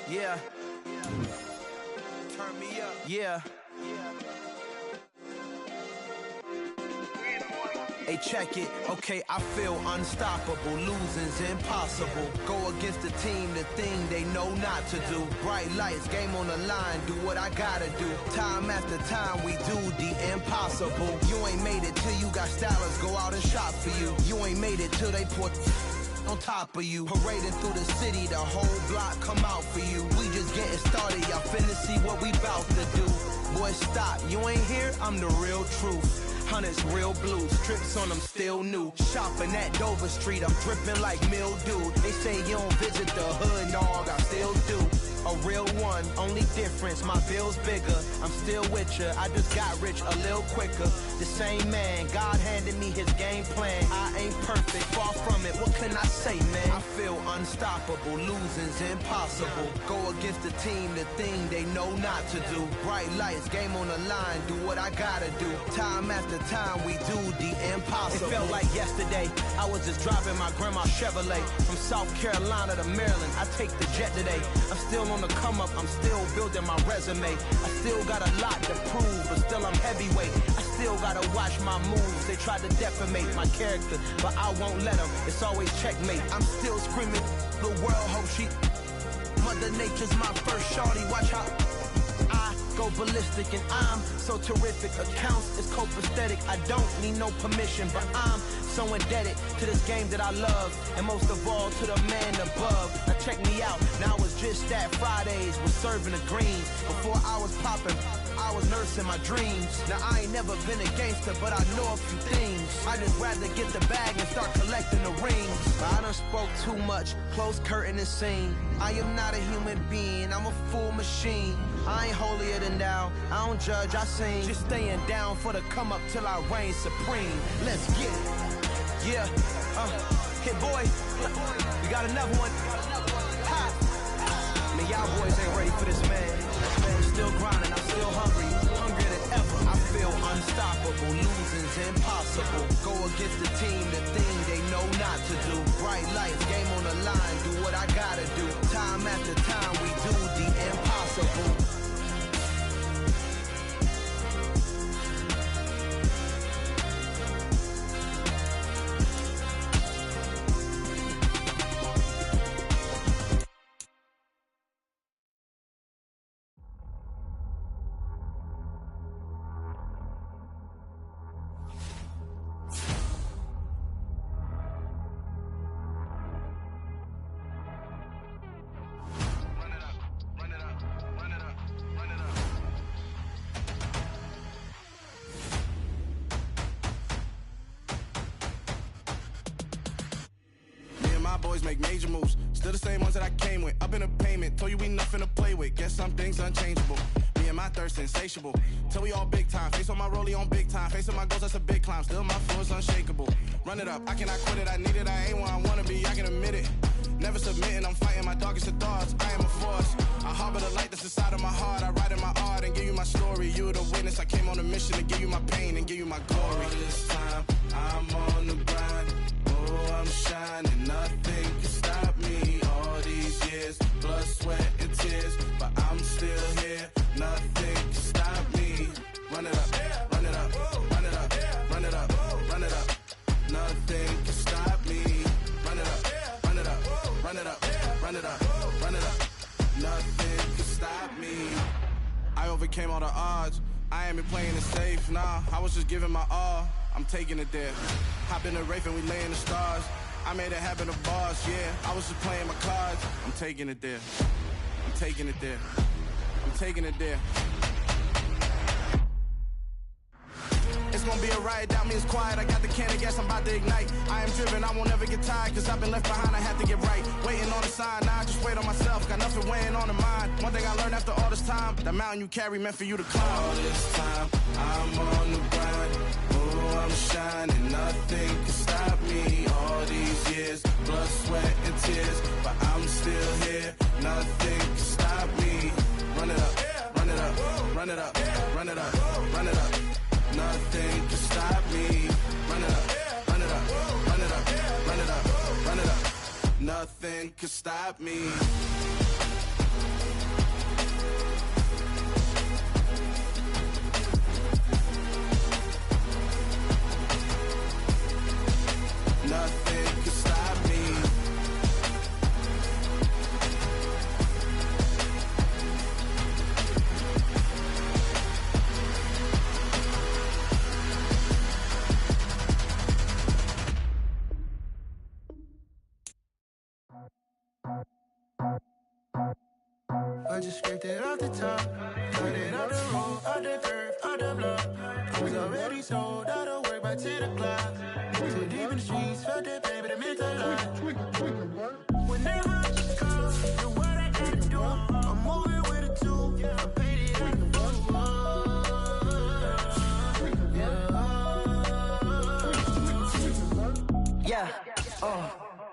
Yeah. Turn me up. Yeah. Hey, check it. Okay, I feel unstoppable. Losing's impossible. Go against the team, the thing they know not to do. Bright lights, game on the line. Do what I gotta do. Time after time, we do the impossible. You ain't made it till you got stylers go out and shop for you. You ain't made it till they put on top of you. Parading through the city, the whole block come out for you. We just getting started. Y'all finna see what we bout to do. Boy, stop. You ain't here? I'm the real truth. Hunters, real blue, strips on them still new. Shopping at Dover Street, I'm dripping like mildew. They say you don't visit the hood, dog, I still do. a real one. Only difference, my bill's bigger. I'm still with ya. I just got rich a little quicker. The same man, God handed me his game plan. I ain't perfect, far from it. What can I say, man? I feel unstoppable. Losing's impossible. Go against the team, the thing they know not to do. Bright lights, game on the line. Do what I gotta do. Time after time, we do the impossible. It felt like yesterday. I was just driving my grandma's Chevrolet from South Carolina to Maryland. I take the jet today. I'm still on the come up. I'm still building my resume. I still got a lot to prove, but still I'm heavyweight. I still gotta watch my moves. They try to defamate my character, but I won't let them. It's always checkmate. I'm still screaming. The world hope she. Mother Nature's my first shorty. Watch how I go ballistic, and I'm so terrific. Accounts is copacetic. I don't need no permission, but I'm so indebted to this game that I love, and most of all to the man above. Now check me out. Now it's just that Fridays was serving the greens. Before I was popping, I was nursing my dreams. Now I ain't never been a gangster, but I know a few things. I just rather get the bag and start collecting the rings. I done spoke too much, close curtain and scene. I am not a human being, I'm a full machine. I ain't holier than thou, I don't judge, I sing. Just staying down for the come up till I reign supreme. Let's get it. Yeah, hit boy, we got another one. Ha! Man, y'all boys ain't ready for this, man. I'm still grinding, I'm still hungry, hungrier than ever. I feel unstoppable, losing's impossible. Go against the team, the thing they know not to do. Bright lights, game on the line, do what I gotta do. Time after time, we do the impossible. Boys make major moves, still the same ones that I came with. Up in a payment, told you we nothing to play with. Guess some things unchangeable. Me and my thirst insatiable. Till we all big time. Face on my rollie on big time. Face on my goals, that's a big climb. Still my flow is unshakable. Run it up, I cannot quit it. I need it, I ain't where I wanna be. I can admit it. Never submitting, I'm fighting my darkest of thoughts. I am a force. I harbor the light that's inside of my heart. I write in my art and give you my story. You the witness. I came on a mission to give you my pain and give you my glory. All this time, I'm on the grind. Oh, I'm shining. Nothing can stop me. All these years, blood, sweat, and tears, but I'm still here. Nothing can stop me. Run it up, run it up, run it up, run it up, run it up. Nothing can stop me. Run it up, run it up, run it up, run it up, run it up. Nothing can stop me. I overcame all the odds. I ain't been playing it safe, nah. I was just giving my all. I'm taking it there. Hop in the Wraith and we lay in the stars. I made it happen to bars, yeah. I was just playing my cards. I'm taking it there. I'm taking it there. I'm taking it there. It's gonna be a riot, doubt me it's quiet. I got the can of gas, I'm about to ignite. I am driven, I won't ever get tired, cause I've been left behind, I have to get right. Waiting on the sign, now I just wait on myself. Got nothing weighing on the mind. One thing I learned after all this time, the mountain you carry meant for you to climb. All this time, I'm on the grind. Oh, I'm shining, nothing can stop me. All these years, blood, sweat, and tears, but I'm still here. Nothing can stop me. Run it up, run it up, run it up, run it up, run it up. Nothing can stop me. Run it up, run it up, run it up, run it up, run it up. Nothing can stop me. Nothing can stop me. I just scraped it off the top, got it out the road, out the curve, out the block. I was already sold, out of work by 10 o'clock. Too deep in the streets, felt that pain, but it meant a lot. Whenever I call, do what I gotta do. I'm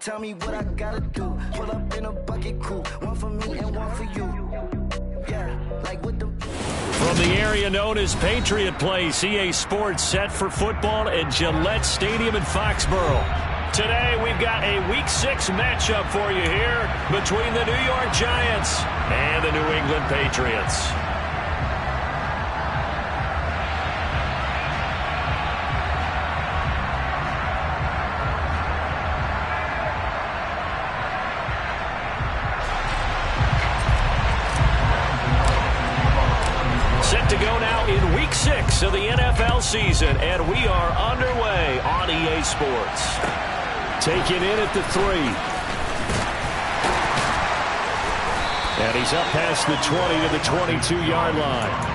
Tell me what I gotta do. Pull up in a bucket crew. One for me and one for you. Yeah, like with the... From the area known as Patriot Place, EA Sports set for football at Gillette Stadium in Foxborough. Today, we've got a Week 6 matchup for you here between the New York Giants and the New England Patriots. Set to go now in Week 6 of the NFL season, and we are underway on EA Sports. Taken in at the 3. And he's up past the 20 to the 22-yard line.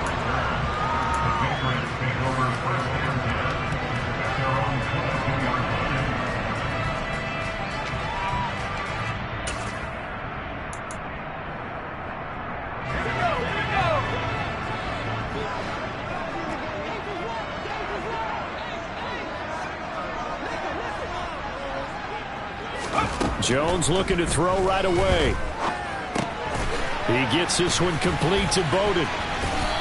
Jones looking to throw right away. He gets this one complete to Bowden.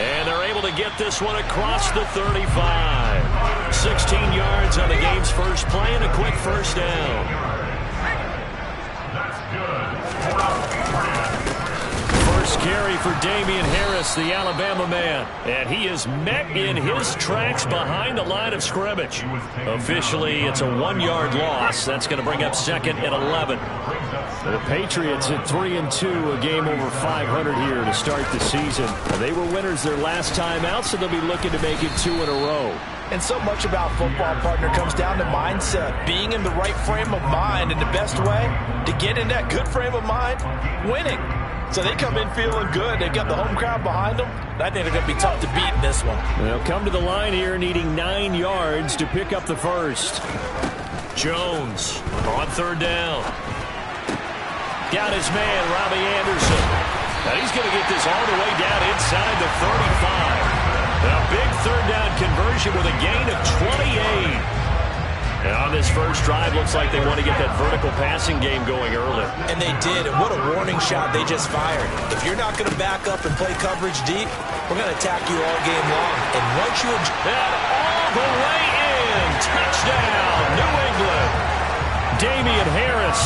And they're able to get this one across the 35. 16 yards on the game's first play and a quick first down. That's good. First carry for Damian Harris, the Alabama man. And he is met in his tracks behind the line of scrimmage. Officially, it's a 1-yard loss. That's going to bring up second and 11. The Patriots at 3-2, a game over 500 here to start the season. They were winners their last time out, so they'll be looking to make it 2 in a row. And so much about football, partner, comes down to mindset, being in the right frame of mind. And the best way to get in that good frame of mind, winning. So they come in feeling good. They've got the home crowd behind them. I think they're going to be tough to beat in this one. They'll come to the line here needing 9 yards to pick up the first. Jones on third down. Got his man, Robbie Anderson. Now he's going to get this all the way down inside the 35. A big third down conversion with a gain of 28. And on this first drive, looks like they want to get that vertical passing game going early. And they did, and what a warning shot they just fired. If you're not going to back up and play coverage deep, we're going to attack you all game long. And once you... And all the way in! Touchdown, New England! Damian Harris,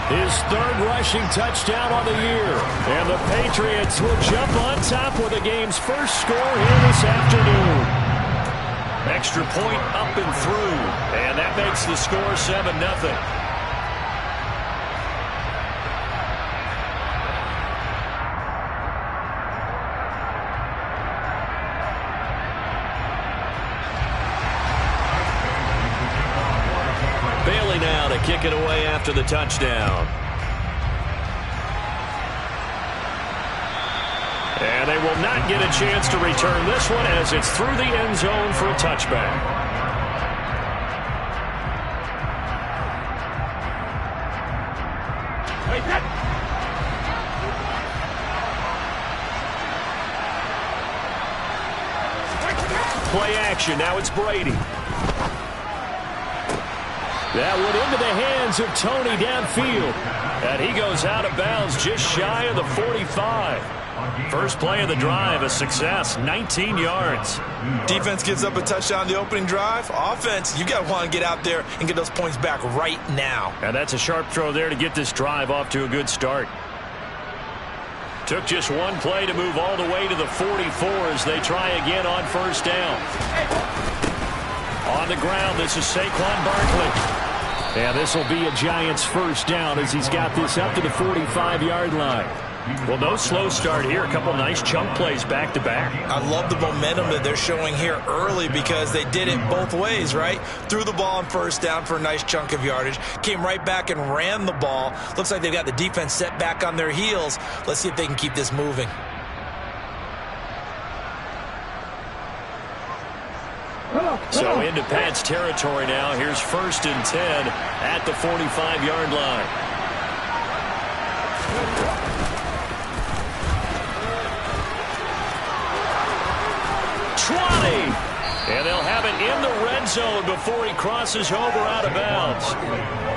his third rushing touchdown on the year. And the Patriots will jump on top with the game's first score here this afternoon. Extra point up and through, and that makes the score 7-0. Bailey now to kick it away after the touchdown. And they will not get a chance to return this one as it's through the end zone for a touchback. Play action. Now it's Brady. That one into the hands of Tony downfield. And he goes out of bounds just shy of the 45. First play of the drive, a success, 19 yards. Defense gives up a touchdown on the opening drive. Offense, you got to want to get out there and get those points back right now. And that's a sharp throw there to get this drive off to a good start. Took just one play to move all the way to the 44 as they try again on first down. On the ground, this is Saquon Barkley. And this will be a Giants first down as he's got this up to the 45-yard line. Well, no slow start here. A couple nice chunk plays back-to-back. I love the momentum that they're showing here early because they did it both ways, right? Threw the ball on first down for a nice chunk of yardage. Came right back and ran the ball. Looks like they've got the defense set back on their heels. Let's see if they can keep this moving. So into Pat's territory now. Here's 1st and 10 at the 45-yard line. And they'll have it in the red zone before he crosses over out of bounds.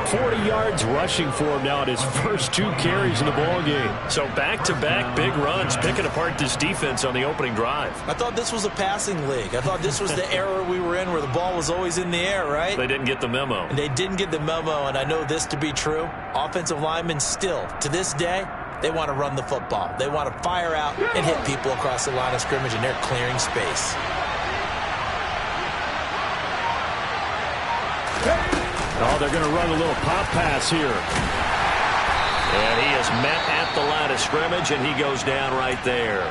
40 yards rushing for him now at his first 2 carries in the ballgame. So back-to-back big runs, picking apart this defense on the opening drive. I thought this was a passing league. I thought this was the era we were in where the ball was always in the air, right? They didn't get the memo. And they didn't get the memo, and I know this to be true. Offensive linemen still, to this day, they want to run the football. They want to fire out and hit people across the line of scrimmage, and they're clearing space. Oh, they're going to run a little pop pass here. And he is met at the line of scrimmage, and he goes down right there.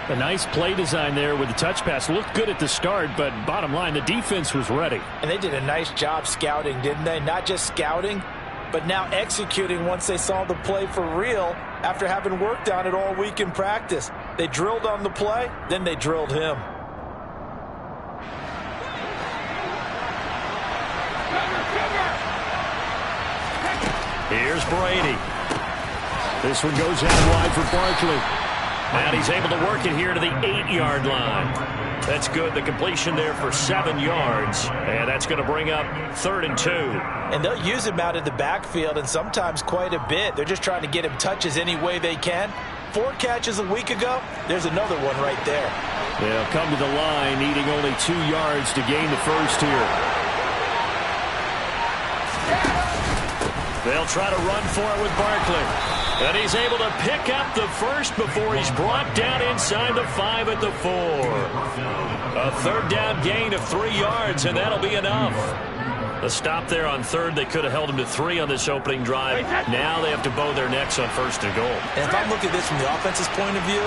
A nice play design there with the touch pass. Looked good at the start, but bottom line, the defense was ready. And they did a nice job scouting, didn't they? Not just scouting, but now executing once they saw the play for real after having worked on it all week in practice. They drilled on the play, then they drilled him. Here's Brady. This one goes out wide for Barkley. And he's able to work it here to the 8-yard line. That's good. The completion there for 7 yards. And that's going to bring up 3rd and 2. And they'll use him out of the backfield, and sometimes quite a bit. They're just trying to get him touches any way they can. 4 catches a week ago. There's another one right there. They'll come to the line, needing only 2 yards to gain the first here. They'll try to run for it with Barkley. And he's able to pick up the first before he's brought down inside the 5 at the 4. A 3rd down gain of 3 yards, and that'll be enough. The stop there on 3rd, they could have held him to 3 on this opening drive. Now they have to bow their necks on 1st and goal. And if I'm looking at this from the offense's point of view,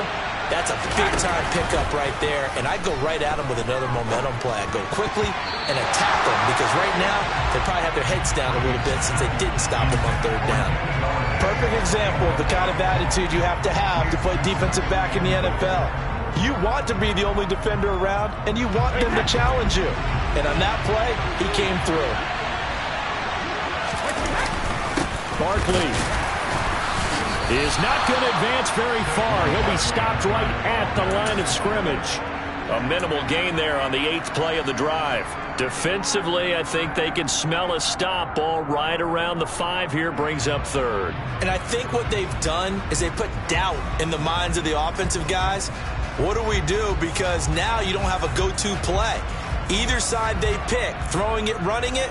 that's a big-time pickup right there. And I'd go right at him with another momentum play. I'd go quickly and attack them because right now they probably have their heads down a little bit since they didn't stop him on 3rd down. Perfect example of the kind of attitude you have to play defensive back in the NFL. You want to be the only defender around, and you want them to challenge you. And on that play, he came through. Barkley is not going to advance very far. He'll be stopped right at the line of scrimmage. A minimal gain there on the 8th play of the drive. Defensively, I think they can smell a stop. Ball right around the 5 here, brings up 3rd. And I think what they've done is they put doubt in the minds of the offensive guys. What do we do? Because now you don't have a go-to play. Either side they pick, throwing it, running it,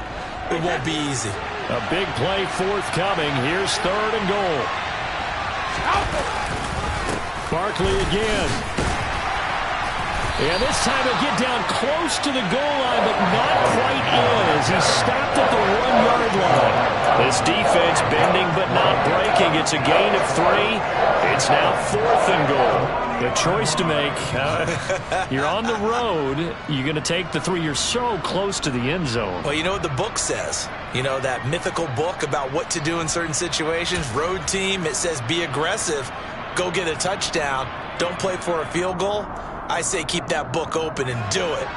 it won't be easy. A big play forthcoming. Here's 3rd and goal. Barkley again. And this time he'll get down close to the goal line, but not quite in as he stopped at the 1-yard line. This defense bending but not breaking. It's a gain of 3. It's now 4th and goal. The choice to make. You're on the road. You're going to take the 3. You're so close to the end zone. Well, you know what the book says. You know, that mythical book about what to do in certain situations. Road team, it says be aggressive. Go get a touchdown. Don't play for a field goal. I say keep that book open and do it.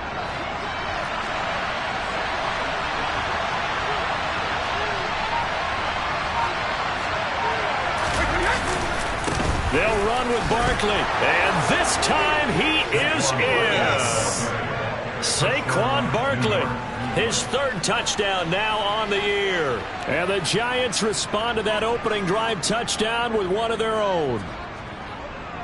They'll run with Barkley, and this time he is in. Saquon Barkley, his 3rd touchdown now on the year. And the Giants respond to that opening drive touchdown with one of their own.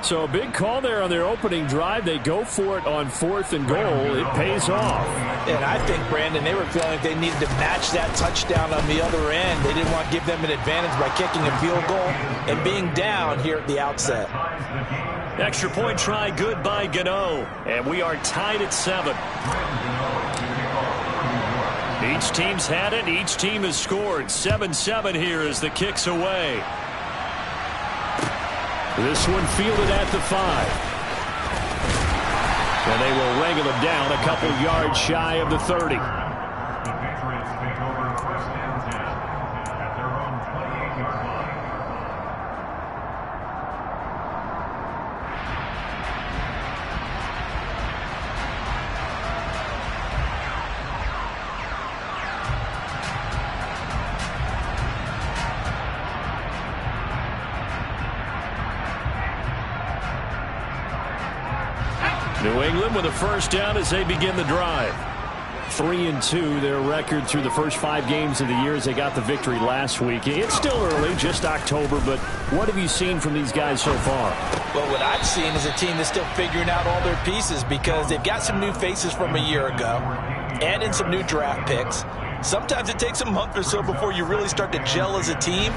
So a big call there on their opening drive. They go for it on 4th and goal. It pays off. And I think, Brandon, they were feeling like they needed to match that touchdown on the other end. They didn't want to give them an advantage by kicking a field goal and being down here at the outset. Extra point try good by Gano. And we are tied at 7. Each team's had it. Each team has scored. 7-7 here as the kick's away. This one fielded at the 5. And they will wrangle him down a couple yards shy of the 30. The Patriots take over 1st and 10 at their own 28-yard line. New England with a first down as they begin the drive. 3-2 their record through the first 5 games of the year as they got the victory last week. It's still early, just October, but what have you seen from these guys so far? Well, what I've seen is a team that's still figuring out all their pieces because they've got some new faces from a year ago and in some new draft picks. Sometimes it takes a month or so before you really start to gel as a team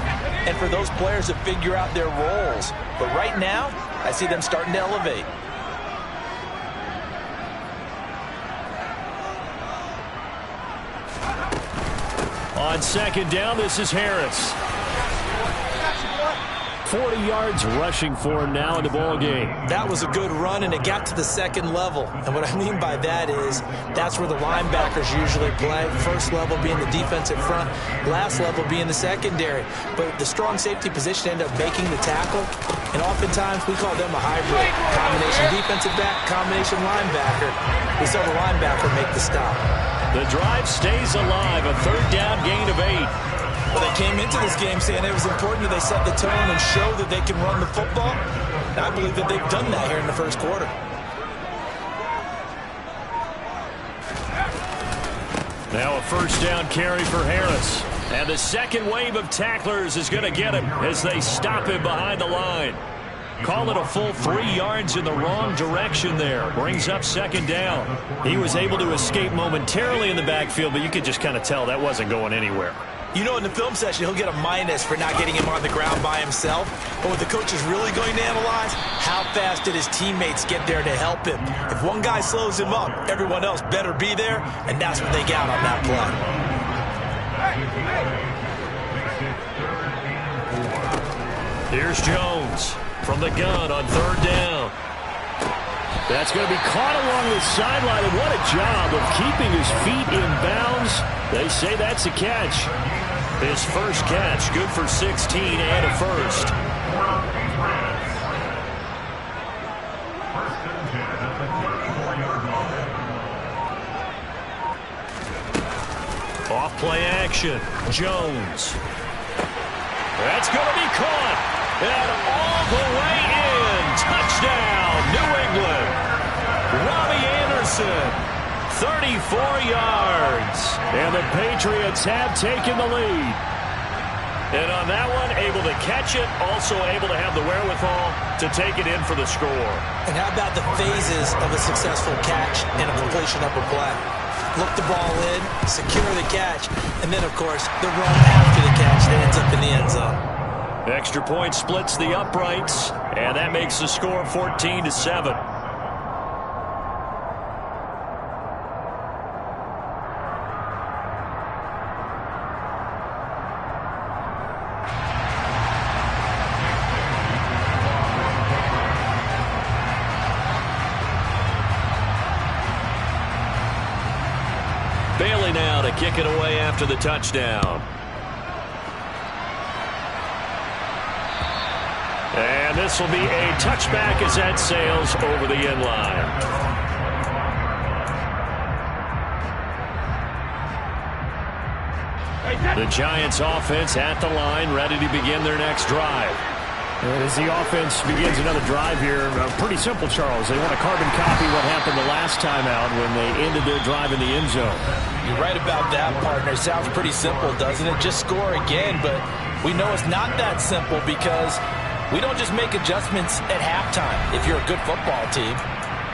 and for those players to figure out their roles. But right now, I see them starting to elevate. On second down, this is Harris. 40 yards rushing for him now in the ball game. That was a good run, and it got to the second level. And what I mean by that is that's where the linebackers usually play. First level being the defensive front, last level being the secondary. But the strong safety position ended up making the tackle, and oftentimes we call them a hybrid. Combination defensive back, combination linebacker. We saw the linebacker make the stop. The drive stays alive, a third down gain of 8. Well, they came into this game saying it was important that they set the tone and show that they can run the football. And I believe that they've done that here in the first quarter. Now a first down carry for Harris. And the second wave of tacklers is going to get him as they stop him behind the line. Call it a full 3 yards in the wrong direction there. Brings up second down. He was able to escape momentarily in the backfield, but you could just kind of tell that wasn't going anywhere. You know, in the film session, he'll get a minus for not getting him on the ground by himself. But what the coach is really going to analyze, how fast did his teammates get there to help him? If one guy slows him up, everyone else better be there, and that's what they got on that play. Here's Jones from the gun on third down. That's going to be caught along the sideline, and what a job of keeping his feet in bounds. They say that's a catch. His first catch, good for 16 and a first. Off play action, Jones. That's going to be caught, and all the way in. Touchdown, New England. Robbie Anderson. 34 yards. And the Patriots have taken the lead. And on that one, able to catch it, also able to have the wherewithal to take it in for the score. And how about the phases of a successful catch and a completion of a play? Look the ball in, secure the catch, and then, of course, the run after the catch that ends up in the end zone. Extra point splits the uprights, and that makes the score 14-7. Bailey now to kick it away after the touchdown. And this will be a touchback as that sails over the end line. The Giants offense at the line, ready to begin their next drive. And as the offense begins another drive here, pretty simple, Charles. They want to carbon copy what happened the last time out when they ended their drive in the end zone. You're right about that, partner. Sounds pretty simple, doesn't it? Just score again, but we know it's not that simple because we don't just make adjustments at halftime if you're a good football team.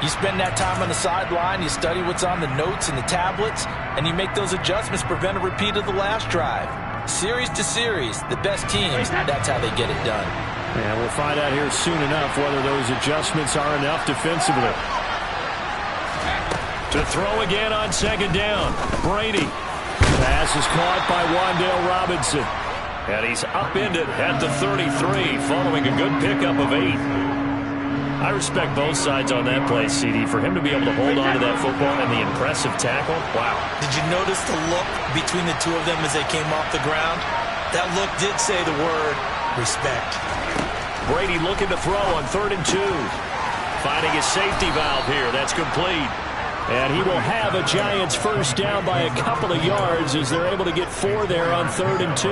You spend that time on the sideline, you study what's on the notes and the tablets, and you make those adjustments, prevent a repeat of the last drive. Series to series, the best teams, that's how they get it done. And we'll find out here soon enough whether those adjustments are enough defensively. To throw again on second down, Brady. Pass is caught by Wan'Dale Robinson. And he's upended at the 33 following a good pickup of 8. I respect both sides on that play, CD. For him to be able to hold on to that football and the impressive tackle, wow. Did you notice the look between the two of them as they came off the ground? That look did say the word respect. Brady looking to throw on 3rd and 2. Finding his safety valve here. That's complete. And he will have a Giants first down by a couple of yards as they're able to get 4 there on 3rd and 2.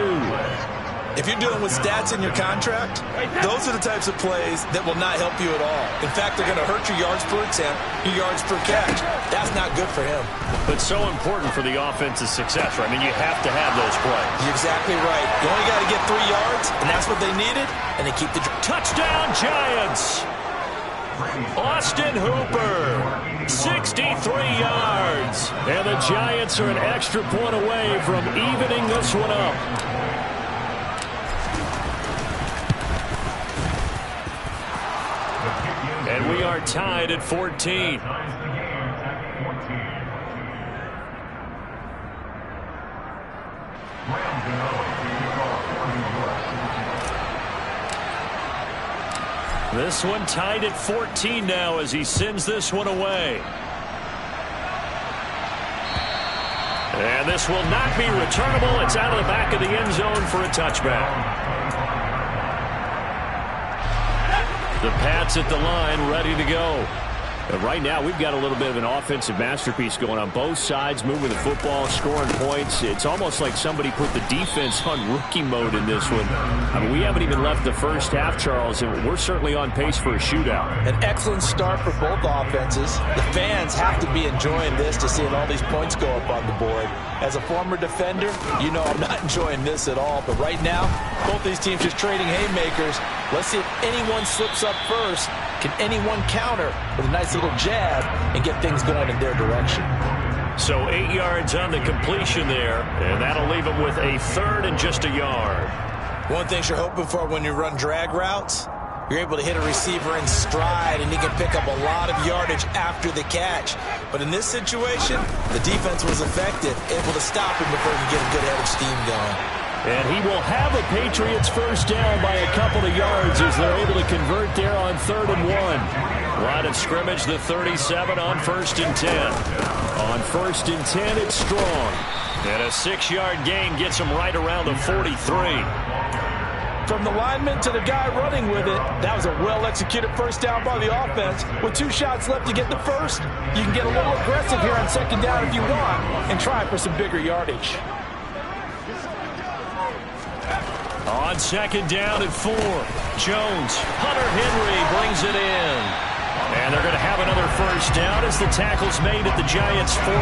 If you're dealing with stats in your contract, those are the types of plays that will not help you at all. In fact, they're going to hurt your yards per attempt, your yards per catch. That's not good for him. But so important for the offense's success, right? I mean, you have to have those plays. You're exactly right. You only got to get 3 yards, and that's what they needed, and they keep the... Touchdown, Giants! Austin Hooper, 63 yards. And the Giants are an extra point away from evening this one up. And we are tied at 14. This one tied at 14 now as he sends this one away. And this will not be returnable. It's out of the back of the end zone for a touchback. The Pats at the line, ready to go. Right now, we've got a little bit of an offensive masterpiece going on both sides, moving the football, scoring points. It's almost like somebody put the defense on rookie mode in this one. I mean, we haven't even left the first half, Charles, and we're certainly on pace for a shootout. An excellent start for both offenses. The fans have to be enjoying this to seeing all these points go up on the board. As a former defender, you know I'm not enjoying this at all. But right now, both these teams just trading haymakers. Let's see if anyone slips up first. Can anyone counter with a nice little jab and get things going in their direction? So 8 yards on the completion there, and that'll leave them with a 3rd and just a yard. One thing you're hoping for when you run drag routes, you're able to hit a receiver in stride, and he can pick up a lot of yardage after the catch. But in this situation, the defense was effective, able to stop him before he could get a good head of steam going. And he will have a Patriots first down by a couple of yards as they're able to convert there on 3rd and 1. Line of scrimmage, the 37 on 1st and 10. On 1st and 10, it's Strong. And a 6-yard gain gets him right around the 43. From the lineman to the guy running with it, that was a well-executed first down by the offense. With 2 shots left to get the first, you can get a little aggressive here on 2nd down if you want and try for some bigger yardage. On 2nd down at 4, Jones, Hunter Henry brings it in. And they're going to have another first down as the tackle's made at the Giants' 40.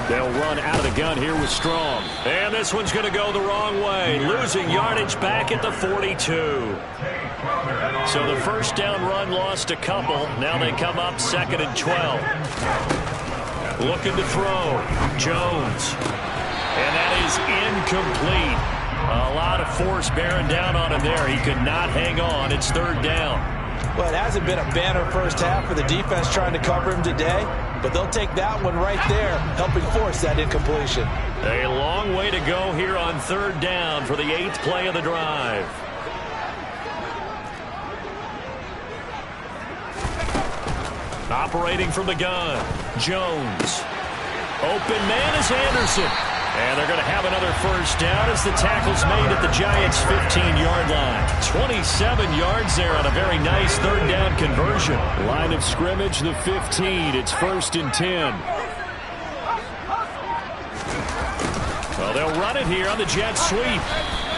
They'll run out of the gun here with Strong. And this one's going to go the wrong way, losing yardage back at the 42. So the first down run lost a couple. Now they come up 2nd and 12. Looking to throw. Jones. And that is incomplete. A lot of force bearing down on him there. He could not hang on. It's 3rd down. Well, it hasn't been a banner first half for the defense trying to cover him today, but they'll take that one right there, helping force that incompletion. A long way to go here on 3rd down for the 8th play of the drive. Operating from the gun, Jones. Open man is Anderson. And they're going to have another first down as the tackle's made at the Giants' 15-yard line. 27 yards there on a very nice 3rd down conversion. Line of scrimmage, the 15. It's 1st and 10. Well, they'll run it here on the jet sweep.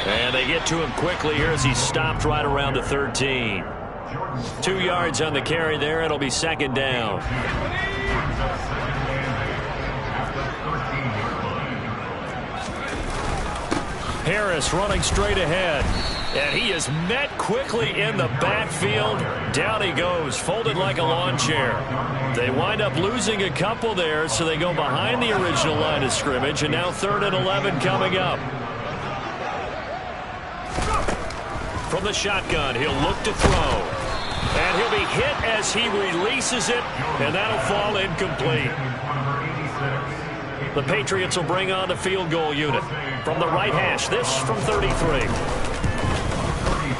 And they get to him quickly here as he's stopped right around the 13. 2 yards on the carry there. It'll be 2nd down. Harris running straight ahead. And he is met quickly in the backfield. Down he goes, folded like a lawn chair. They wind up losing a couple there, so they go behind the original line of scrimmage. And now 3rd and 11 coming up. From the shotgun, he'll look to throw. And he'll be hit as he releases it, and that'll fall incomplete. The Patriots will bring on the field goal unit. From the right hash, this from 33.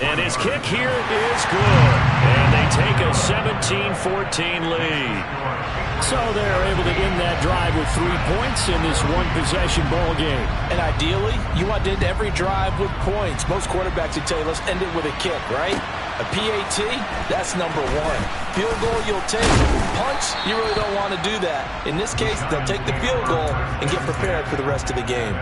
And his kick here is good. And they take a 17-14 lead. So they're able to end that drive with 3 points in this one-possession ball game. And ideally, you want to end every drive with points. Most quarterbacks would tell you, let's end it with a kick, right? A PAT, that's number one. Field goal, you'll take. Punch, you really don't want to do that. In this case, they'll take the field goal and get prepared for the rest of the game.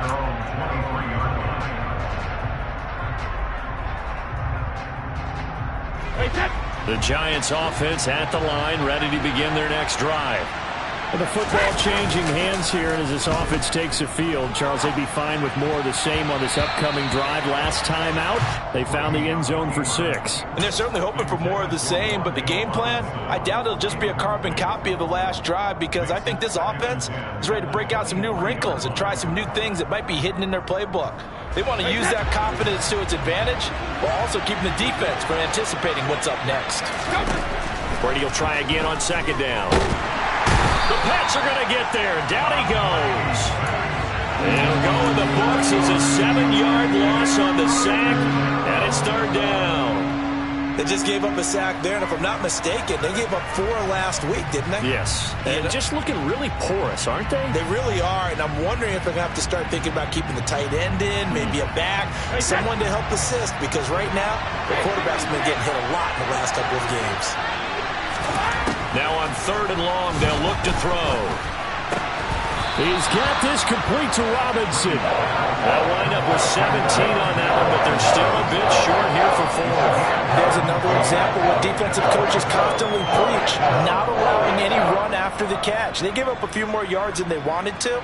The Giants offense at the line, ready to begin their next drive. And the football changing hands here as this offense takes the field. Charles, they'd be fine with more of the same on this upcoming drive. Last time out, they found the end zone for 6. And they're certainly hoping for more of the same, but the game plan, I doubt it'll just be a carbon copy of the last drive, because I think this offense is ready to break out some new wrinkles and try some new things that might be hidden in their playbook. They want to use that confidence to its advantage while also keeping the defense from anticipating what's up next. Brady will try again on second down. The Pats are going to get there. Down he goes. They'll go in the books as a 7-yard loss on the sack, and it's third down. They just gave up a sack there, and if I'm not mistaken, they gave up 4 last week, didn't they? Yes. And just looking really porous, aren't they? They really are, and I'm wondering if they're going to have to start thinking about keeping the tight end in, maybe a back, someone to help assist, because right now, the quarterback's been getting hit a lot in the last couple of games. Now on third and long, they'll look to throw. He's got this complete to Robinson. They'll wind up with 17 on that one, but they're still a bit short here for 4. There's another example where defensive coaches constantly preach, not allowing any run after the catch. They gave up a few more yards than they wanted to,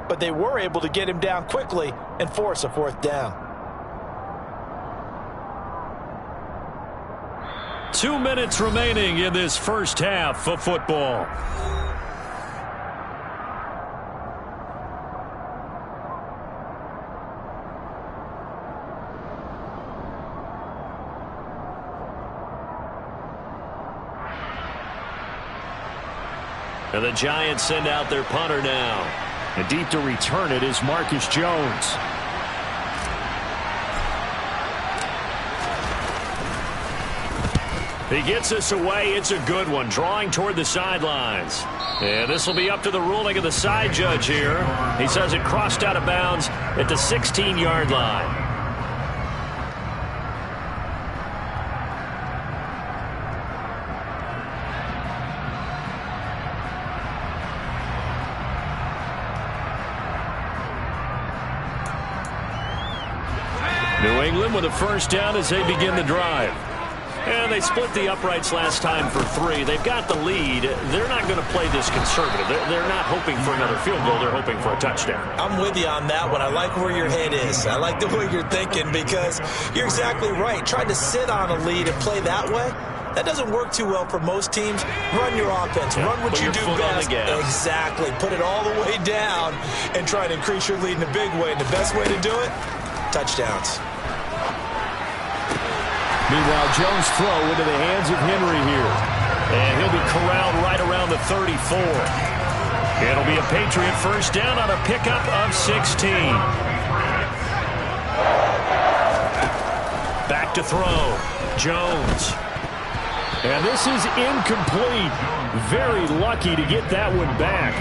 but they were able to get him down quickly and force a 4th down. 2 minutes remaining in this first half of football. And the Giants send out their punter now. And deep to return it is Marcus Jones. He gets this away. It's a good one. Drawing toward the sidelines. And this will be up to the ruling of the side judge here. He says it crossed out of bounds at the 16-yard line. New England with a first down as they begin the drive. And they split the uprights last time for 3. They've got the lead. They're not going to play this conservative. They're not hoping for another field goal. They're hoping for a touchdown. I'm with you on that one. I like where your head is. I like the way you're thinking, because you're exactly right. Trying to sit on a lead and play that way, that doesn't work too well for most teams. Run your offense. Run what you do best. Exactly. Put it all the way down and try to increase your lead in a big way. And the best way to do it, touchdowns. Meanwhile, Jones' throw into the hands of Henry here. And he'll be corralled right around the 34. It'll be a Patriot first down on a pickup of 16. Back to throw. Jones. And this is incomplete. Very lucky to get that one back.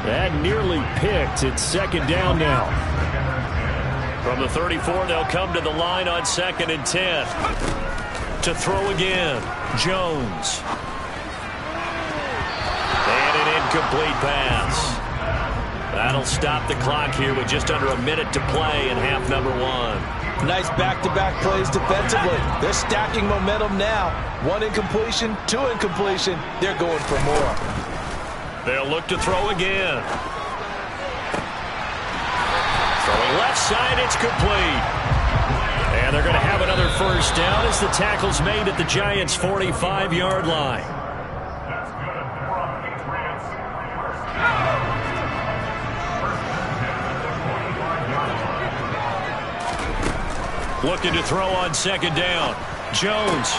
That nearly picked. It's second down now. From the 34, they'll come to the line on 2nd and 10. To throw again, Jones. And an incomplete pass. That'll stop the clock here with just under a minute to play in half number 1. Nice back-to-back plays defensively. They're stacking momentum now. 1 incompletion, 2 incompletion. They're going for more. They'll look to throw again. Throwing left side, it's complete. And they're going to have another first down as the tackle's made at the Giants' 45-yard line. Looking to throw on second down. Jones.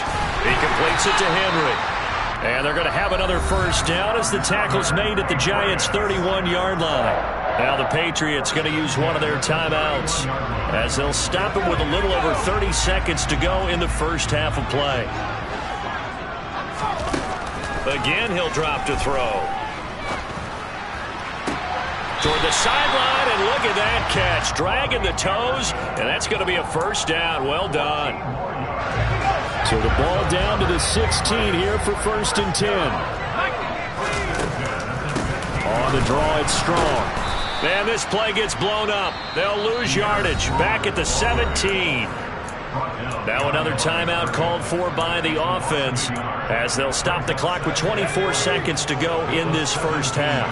He completes it to Henry. And they're going to have another first down as the tackle's made at the Giants' 31-yard line. Now the Patriots going to use one of their timeouts as they'll stop him with a little over 30 seconds to go in the first half of play. Again, he'll drop to throw. Toward the sideline, and look at that catch. Dragging the toes, and that's going to be a first down. Well done. So the ball down to the 16 here for 1st and 10. On the draw, it's Strong. Man, this play gets blown up. They'll lose yardage. Back at the 17. Now another timeout called for by the offense as they'll stop the clock with 24 seconds to go in this first half.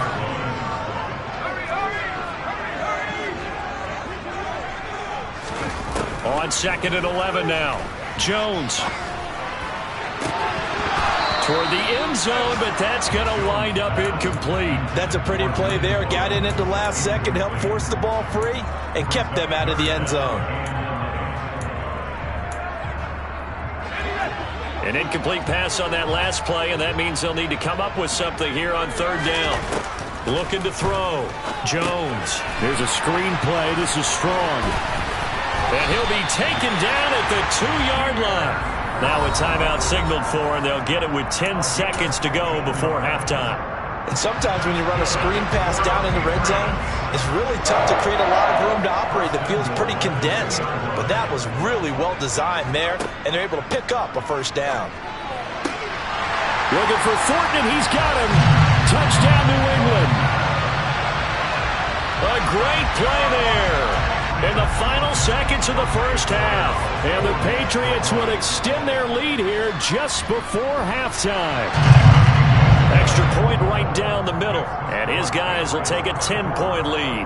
On 2nd and 11 now. Jones. Toward the end zone, but that's going to wind up incomplete. That's a pretty play there. Got in at the last second, helped force the ball free, and kept them out of the end zone. An incomplete pass on that last play, and that means they'll need to come up with something here on 3rd down. Looking to throw. Jones. There's a screen play. This is Strong. And he'll be taken down at the 2-yard line. Now a timeout signaled for, and they'll get it with 10 seconds to go before halftime. And sometimes when you run a screen pass down in the red zone, it's really tough to create a lot of room to operate. The field's pretty condensed. But that was really well designed there, and they're able to pick up a first down. Looking for Thornton, and he's got him. Touchdown, New England. A great play there in the final seconds of the first half. And the Patriots would extend their lead here just before halftime. Extra point right down the middle. And his guys will take a 10-point lead.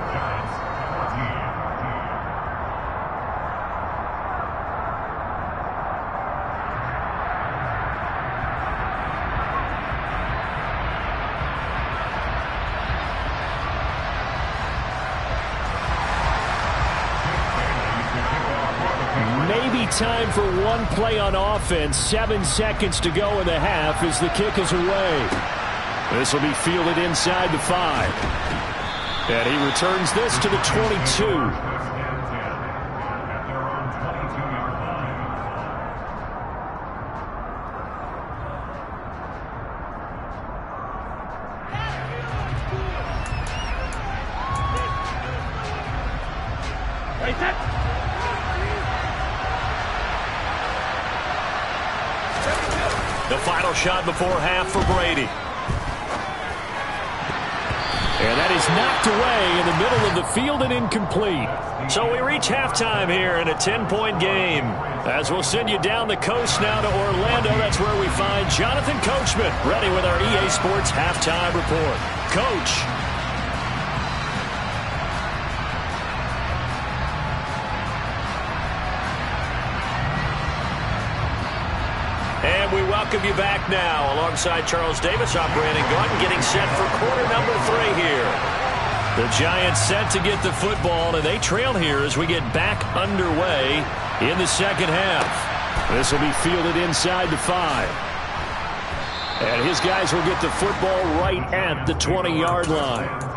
Time for one play on offense. 7 seconds to go in the half as the kick is away. This will be fielded inside the 5. And he returns this to the 22. The final shot before half for Brady. And that is knocked away in the middle of the field and incomplete. So we reach halftime here in a 10-point game. As we'll send you down the coast now to Orlando, that's where we find Jonathan Coachman, ready with our EA Sports halftime report. Coach. And we welcome you back now alongside Charles Davis, I'm Brandon Gaudin, getting set for quarter number 3 here. The Giants set to get the football, and they trail here as we get back underway in the second half. This will be fielded inside the 5. And his guys will get the football right at the 20-yard line.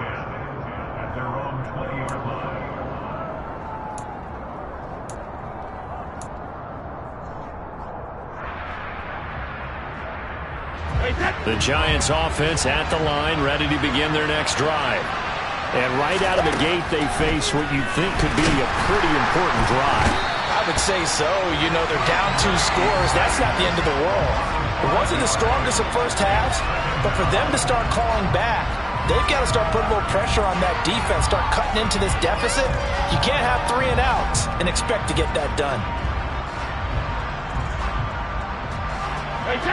The Giants offense at the line, ready to begin their next drive. And right out of the gate, they face what you'd think could be a pretty important drive. I would say so. You know, they're down 2 scores. That's not the end of the world. It wasn't the strongest of first halves, but for them to start calling back, they've got to start putting a little pressure on that defense, start cutting into this deficit. You can't have 3 and outs and expect to get that done.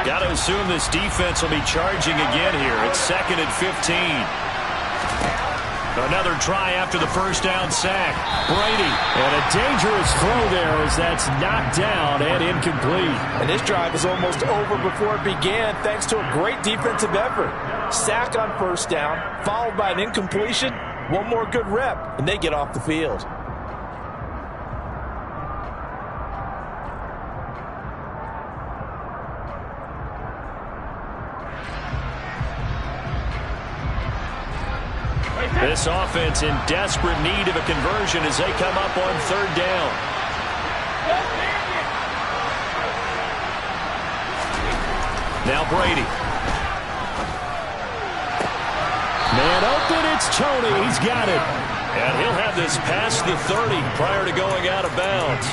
Got to assume this defense will be charging again here. It's 2nd and 15. Another try after the first down sack. Brady. And a dangerous throw there as that's knocked down and incomplete. And this drive is almost over before it began thanks to a great defensive effort. Sack on first down, followed by an incompletion. One more good rep, and they get off the field. This offense in desperate need of a conversion as they come up on third down. Now Brady. Man open, it's Tony. He's got it. And he'll have this past the 30 prior to going out of bounds.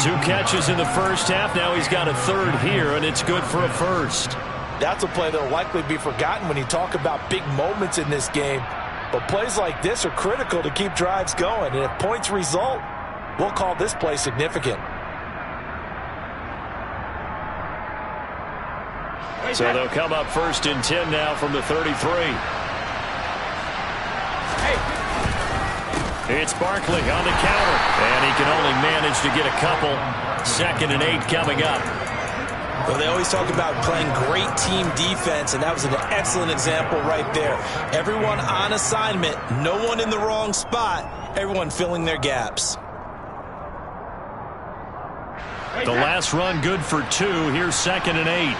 2 catches in the first half. Now he's got a third here, and it's good for a first. That's a play that will likely be forgotten when you talk about big moments in this game. But plays like this are critical to keep drives going. And if points result, we'll call this play significant. So they'll come up first and 10 now from the 33. It's Barkley on the counter. And he can only manage to get a couple. 2nd and 8 coming up. Well, they always talk about playing great team defense, and that was an excellent example right there. Everyone on assignment, no one in the wrong spot, everyone filling their gaps. The last run good for 2. Here's 2nd and 8.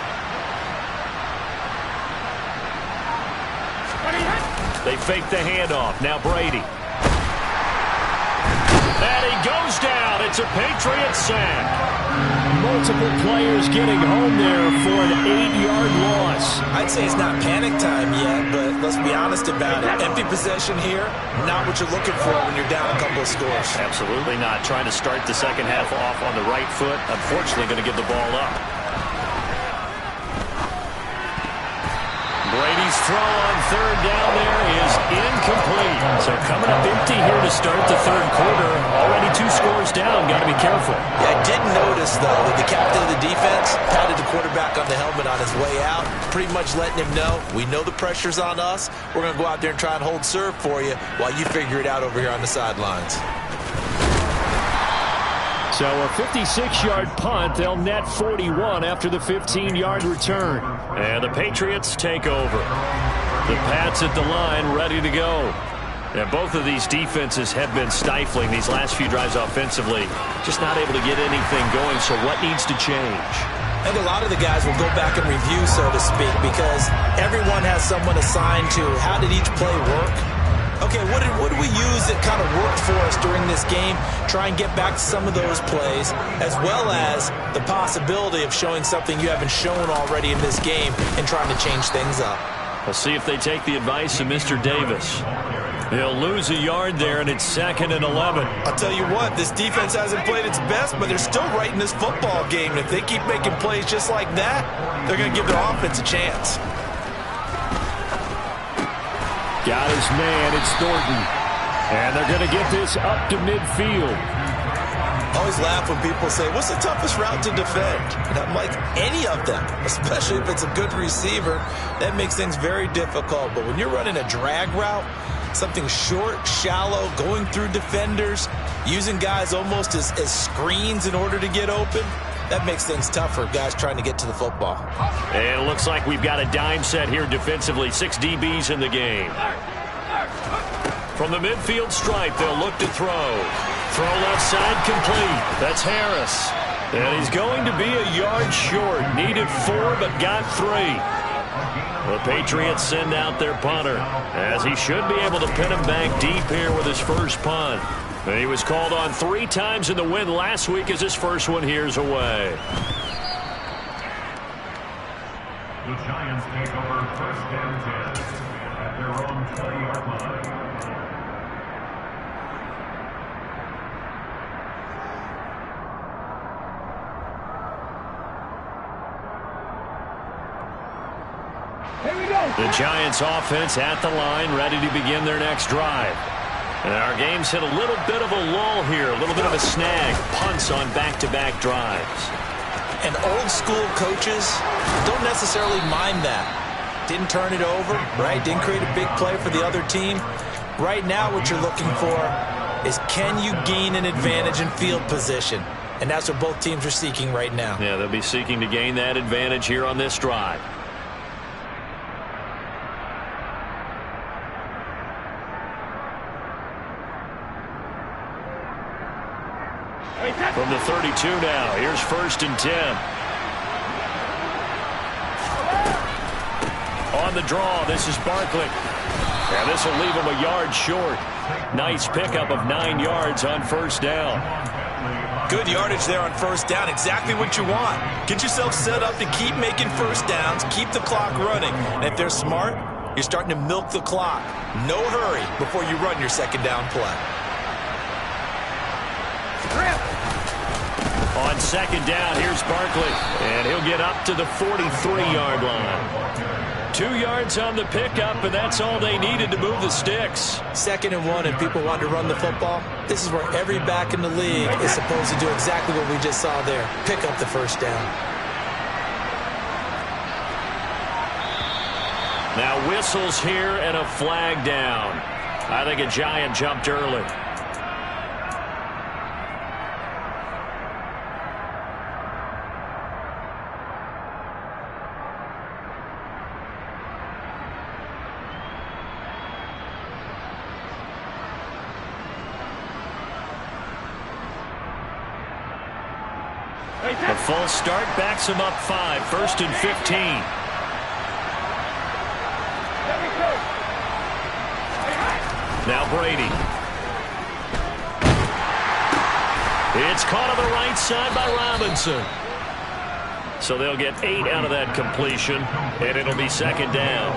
They fake the handoff. Now Brady. And he goes down. It's a Patriots sack. Multiple players getting home there for an 8-yard loss. I'd say it's not panic time yet, but let's be honest about it. Empty possession here, not what you're looking for when you're down a couple of scores. Absolutely not. Trying to start the second half off on the right foot. Unfortunately, going to give the ball up. Brady's throw on third down there is incomplete. So coming up empty here to start the third quarter. Already 2 scores down. Got to be careful. Yeah, I did notice, though, that the captain of the defense patted the quarterback on the helmet on his way out, pretty much letting him know, we know the pressure's on us. We're going to go out there and try and hold serve for you while you figure it out over here on the sidelines. So a 56-yard punt. They'll net 41 after the 15-yard return. And the Patriots take over. The Pats at the line ready to go. And both of these defenses have been stifling these last few drives offensively. Just not able to get anything going. So what needs to change? I think a lot of the guys will go back and review, so to speak, because everyone has someone assigned to how did each play work. Okay, what did we use that kind of worked for us during this game? Try and get back to some of those plays, as well as the possibility of showing something you haven't shown already in this game and trying to change things up. We'll see if they take the advice of Mr. Davis. They'll lose a yard there, and it's 2nd and 11. I'll tell you what, this defense hasn't played its best, but they're still right in this football game. And if they keep making plays just like that, they're going to give their offense a chance. Got his man, it's Thornton. And they're going to get this up to midfield. I always laugh when people say, what's the toughest route to defend? And I'm like, any of them, especially if it's a good receiver. That makes things very difficult. But when you're running a drag route, something short, shallow, going through defenders, using guys almost as screens in order to get open, that makes things tough for guys trying to get to the football. And it looks like we've got a dime set here defensively. 6 DBs in the game. From the midfield stripe, they'll look to throw. Throw left side complete. That's Harris. And he's going to be a yard short. Needed 4, but got 3. The Patriots send out their punter, as he should be able to pin him back deep here with his first punt. And he was called on 3 times in the win last week as his first one here's away. The Giants take over 1st and 10 at their own 20-yard line. The Giants offense at the line, ready to begin their next drive. And our game's hit a little bit of a lull here, a little bit of a snag. Punts on back-to-back drives. And old school coaches don't necessarily mind that. Didn't turn it over, right? Didn't create a big play for the other team. Right now what you're looking for is, can you gain an advantage in field position? And that's what both teams are seeking right now. Yeah, they'll be seeking to gain that advantage here on this drive. From the 32 now, here's 1st and 10. On the draw, this is Barkley. And this will leave him a yard short. Nice pickup of 9 yards on first down. Good yardage there on first down. Exactly what you want. Get yourself set up to keep making first downs, keep the clock running. And if they're smart, you're starting to milk the clock. No hurry before you run your second down play. On second down, here's Barkley. And he'll get up to the 43-yard line. 2 yards on the pickup, and that's all they needed to move the sticks. 2nd and 1, and people want to run the football. This is where every back in the league is supposed to do exactly what we just saw there. Pick up the first down. Now whistles here and a flag down. I think a Giant jumped early. A false start backs him up 5, 1st and 15. Now Brady. It's caught on the right side by Robinson. So they'll get 8 out of that completion, and it'll be second down.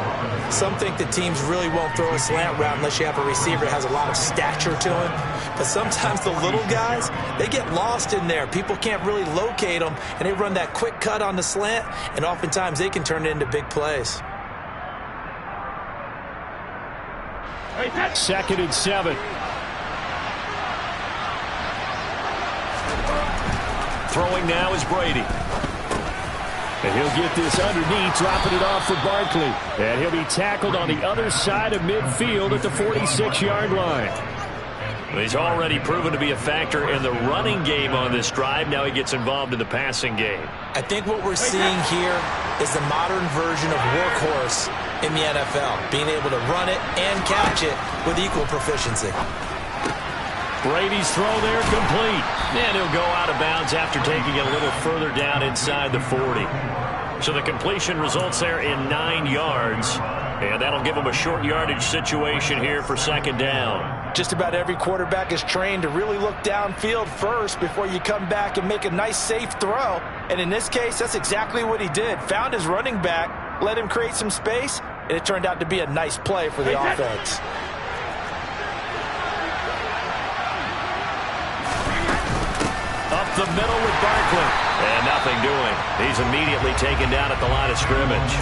Some think the teams really won't throw a slant route unless you have a receiver that has a lot of stature to him. But sometimes the little guys, they get lost in there. People can't really locate them, and they run that quick cut on the slant, and oftentimes they can turn it into big plays. 2nd and 7. Throwing now is Brady. And he'll get this underneath, dropping it off for Barkley. And he'll be tackled on the other side of midfield at the 46-yard line. Well, he's already proven to be a factor in the running game on this drive. Now he gets involved in the passing game. I think what we're seeing here is the modern version of workhorse in the NFL, being able to run it and catch it with equal proficiency. Brady's throw there complete. And he'll go out of bounds after taking it a little further down inside the 40. So the completion results there in 9 yards. And that'll give him a short yardage situation here for second down. Just about every quarterback is trained to really look downfield first before you come back and make a nice, safe throw. And in this case, that's exactly what he did. Found his running back, let him create some space, and it turned out to be a nice play for the offense. Up the middle with Barkley. And nothing doing. He's immediately taken down at the line of scrimmage.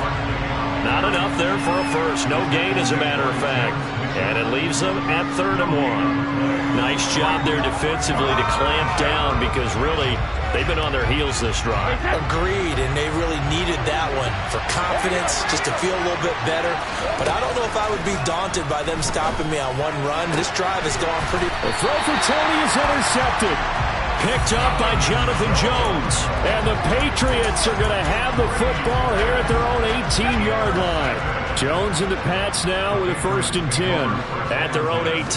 Not enough there for a first. No gain, as a matter of fact. And it leaves them at 3rd and 1. Nice job there defensively to clamp down, because really they've been on their heels this drive. Agreed, and they really needed that one for confidence, just to feel a little bit better. But I don't know if I would be daunted by them stopping me on one run. This drive has gone pretty... The throw for Tony is intercepted. Picked up by Jonathan Jones. And the Patriots are going to have the football here at their own 18-yard line. Jones and the Pats now with a 1st and 10 at their own 18.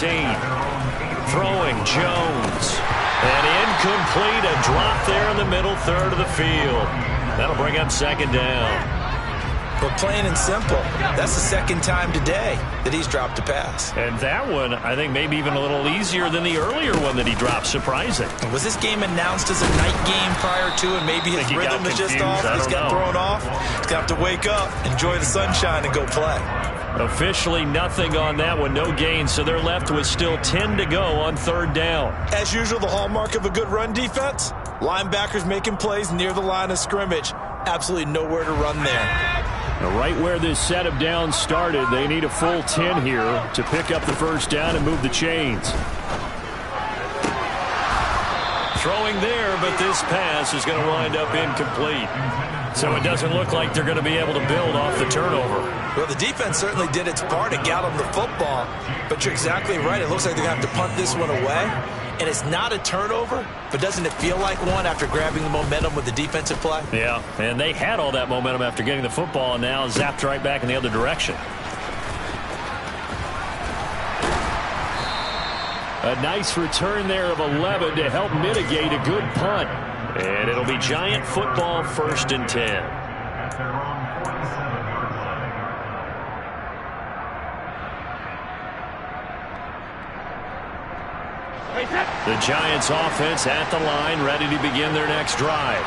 Throwing Jones. And incomplete. A drop there in the middle third of the field. That'll bring up second down. But plain and simple, that's the second time today that he's dropped a pass. And that one, I think, maybe even a little easier than the earlier one that he dropped. Surprising. Was this game announced as a night game prior to, and maybe his rhythm is just off? He's got thrown off. He's going to have to wake up, enjoy the sunshine, and go play. Officially nothing on that one. No gain, so they're left with still 10 to go on 3rd down. As usual, the hallmark of a good run defense, linebackers making plays near the line of scrimmage. Absolutely nowhere to run there. Now, right where this set of downs started, they need a full 10 here to pick up the first down and move the chains. Throwing there, but this pass is going to wind up incomplete. So it doesn't look like they're going to be able to build off the turnover. Well, the defense certainly did its part to get them the football, but you're exactly right. It looks like they're going to have to punt this one away. And it's not a turnover, but doesn't it feel like one after grabbing the momentum with the defensive play? Yeah, and they had all that momentum after getting the football, and now zapped right back in the other direction. A nice return there of 11 to help mitigate a good punt. And it'll be Giant football, 1st and 10. At their own 47-yard line. The Giants offense at the line, ready to begin their next drive.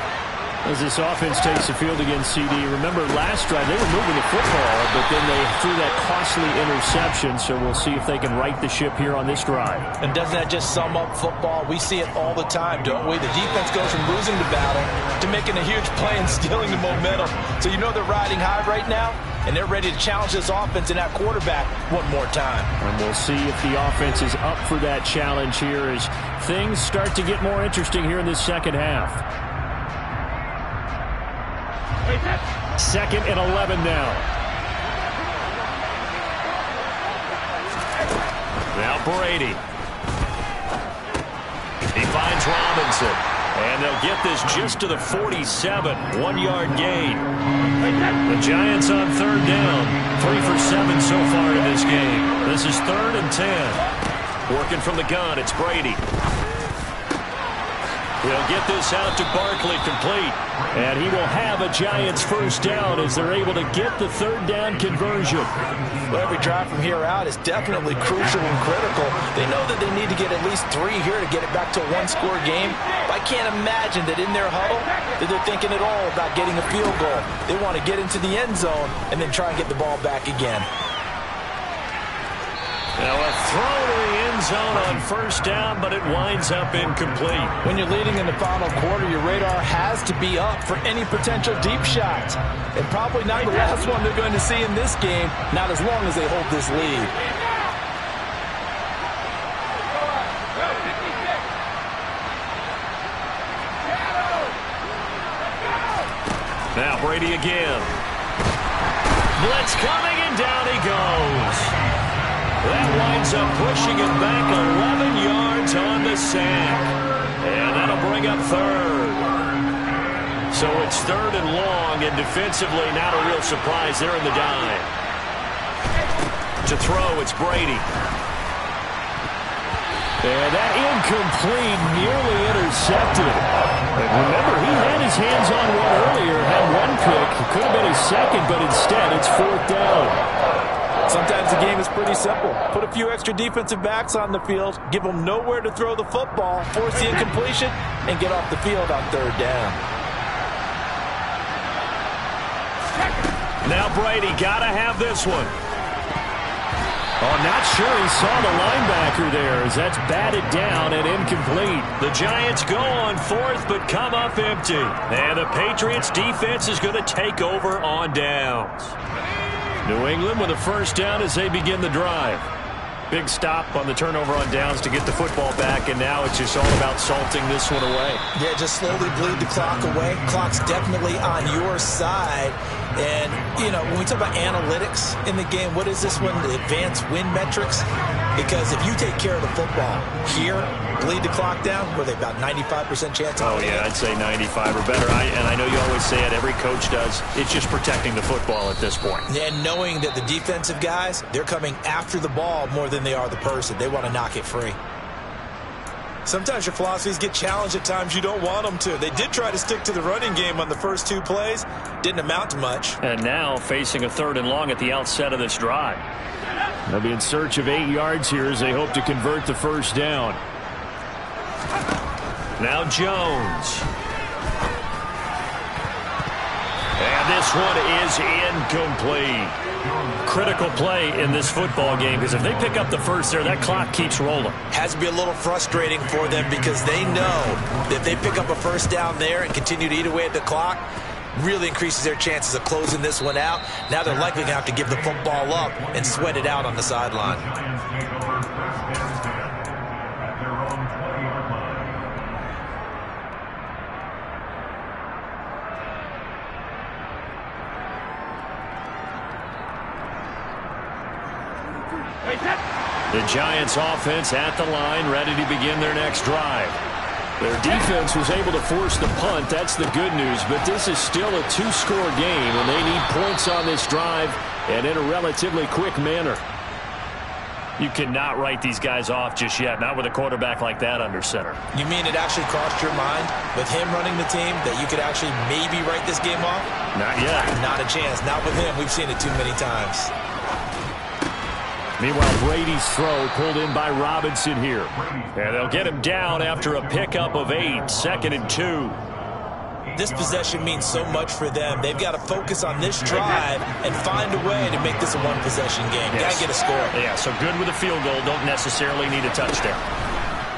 As this offense takes the field against CD, remember last drive they were moving the football, but then they threw that costly interception, so we'll see if they can right the ship here on this drive. And doesn't that just sum up football? We see it all the time, don't we? The defense goes from losing the battle to making a huge play and stealing the momentum. So you know they're riding high right now, and they're ready to challenge this offense and that quarterback one more time. And we'll see if the offense is up for that challenge here as things start to get more interesting here in this second half. 2nd and 11 now. Now Brady. He finds Robinson. And they'll get this just to the 47. 1-yard gain. The Giants on 3rd down. 3 for 7 so far in this game. This is 3rd and 10. Working from the gun, it's Brady. They'll get this out to Barkley complete. And he will have a Giants first down as they're able to get the 3rd down conversion. Well, every drive from here out is definitely crucial and critical. They know that they need to get at least 3 here to get it back to a 1-score game. But I can't imagine that in their huddle that they're thinking at all about getting a field goal. They want to get into the end zone and then try and get the ball back again. Now a throw to the end zone on 1st down, but it winds up incomplete. When you're leading in the final quarter, your radar has to be up for any potential deep shots. And probably not the last one they're going to see in this game, not as long as they hold this lead. Now Brady again. Blitz coming, and down he goes. That winds up pushing it back 11 yards on the sack. And that'll bring up 3rd. So it's 3rd and long, and defensively not a real surprise there in the dive. To throw, it's Brady. And that incomplete, nearly intercepted. And remember, he had his hands on one earlier, had 1 pick. It could have been his 2nd, but instead it's 4th down. Sometimes the game is pretty simple. Put a few extra defensive backs on the field, give them nowhere to throw the football, force the incompletion, and get off the field on 3rd down. Now Brady, gotta have this one. Oh, not sure he saw the linebacker there as that's batted down and incomplete. The Giants go on 4th but come up empty. And the Patriots defense is going to take over on downs. New England with a first down as they begin the drive. Big stop on the turnover on downs to get the football back, and now it's just all about salting this one away. Yeah, just slowly bleed the clock away. Clock's definitely on your side. And, you know, when we talk about analytics in the game, what is this one? The advanced win metrics? Because if you take care of the football here, bleed the clock down, were they about 95% chance? Oh, yeah, I'd say 95 or better. And I know you always say it, every coach does. It's just protecting the football at this point. And knowing that the defensive guys, they're coming after the ball more than they are the person. They want to knock it free. Sometimes your philosophies get challenged at times you don't want them to. They did try to stick to the running game on the first 2 plays. Didn't amount to much. And now facing a 3rd and long at the outset of this drive. They'll be in search of 8 yards here as they hope to convert the first down. Now Jones. And this one is incomplete. Critical play in this football game, because if they pick up the first there, that clock keeps rolling. Has to be a little frustrating for them because they know that if they pick up a first down there and continue to eat away at the clock, really increases their chances of closing this one out. Now they're likely going to have to give the football up and sweat it out on the sideline. The Giants offense at the line, ready to begin their next drive. Their defense was able to force the punt. That's the good news. But this is still a 2-score game, and they need points on this drive and in a relatively quick manner. You cannot write these guys off just yet, not with a quarterback like that under center. You mean it actually crossed your mind with him running the team that you could actually maybe write this game off? Not yet. Not a chance. Not with him. We've seen it too many times. Meanwhile, Brady's throw pulled in by Robinson here. And they'll get him down after a pickup of 8, 2nd and 2. This possession means so much for them. They've got to focus on this drive and find a way to make this a one-possession game. Yes. Got to get a score. Yeah, so good with a field goal. Don't necessarily need a touchdown.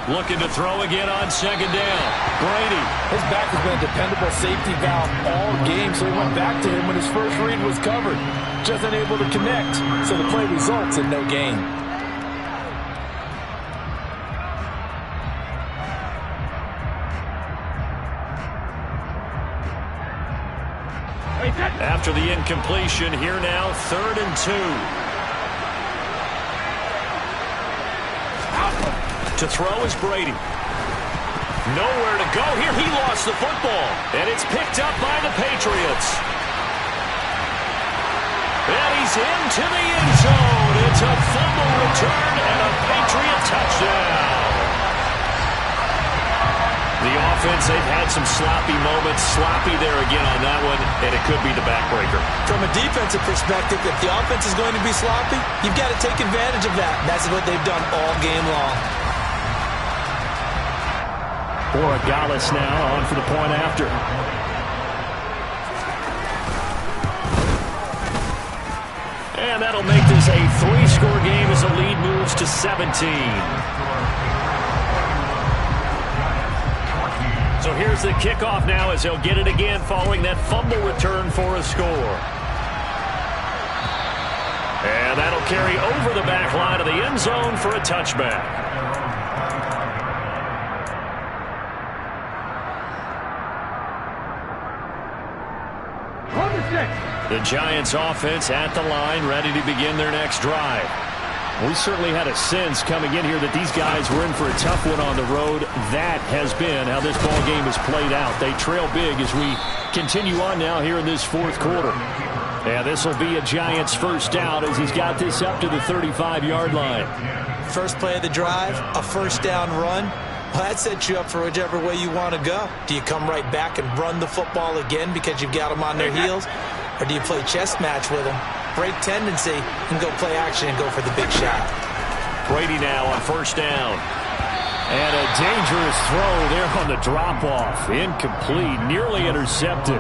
Looking to throw again on 2nd down. Brady. His back has been a dependable safety valve all game, so he went back to him when his first read was covered. Just unable to connect, so the play results in no gain. After the incompletion, here now, 3rd and 2. To throw is Brady. Nowhere to go here. He lost the football. And it's picked up by the Patriots. And he's into the end zone. It's a fumble return and a Patriot touchdown. The offense, they've had some sloppy moments. Sloppy there again on that one, and it could be the backbreaker. From a defensive perspective, if the offense is going to be sloppy, you've got to take advantage of that. That's what they've done all game long. Borregales now on for the point after. And that'll make this a 3-score game as the lead moves to 17. So here's the kickoff now as they'll get it again following that fumble return for a score. And that'll carry over the back line of the end zone for a touchback. The Giants offense at the line, ready to begin their next drive. We certainly had a sense coming in here that these guys were in for a tough one on the road. That has been how this ball game has played out. They trail big as we continue on now here in this 4th quarter. And this will be a Giants first down as he's got this up to the 35-yard line. First play of the drive, a first down run. Well, that sets you up for whichever way you want to go. Do you come right back and run the football again because you've got them on their heels? Or do you play chess match with them, break tendency, and go play action and go for the big shot? Brady now on first down. And a dangerous throw there on the drop-off. Incomplete, nearly intercepted.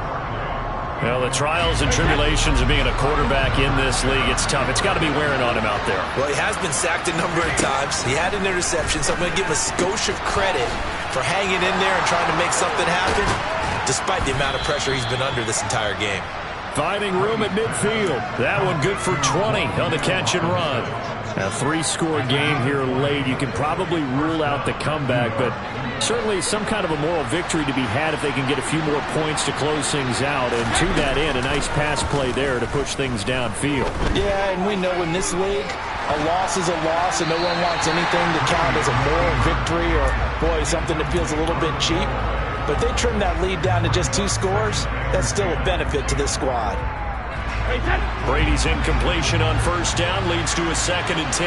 Well, the trials and tribulations of being a quarterback in this league, it's tough. It's got to be wearing on him out there. Well, he has been sacked a number of times. He had an interception, so I'm going to give him a skosh of credit for hanging in there and trying to make something happen, despite the amount of pressure he's been under this entire game. Finding room at midfield. That one good for 20 on the catch and run. A 3-score game here late. You can probably rule out the comeback, but certainly some kind of a moral victory to be had if they can get a few more points to close things out. And to that end, a nice pass play there to push things downfield. Yeah, and we know in this league, a loss is a loss, and no one wants anything to count as a moral victory or, boy, something that feels a little bit cheap. But if they trim that lead down to just 2 scores, that's still a benefit to this squad. Brady's incompletion on first down leads to a 2nd and 10.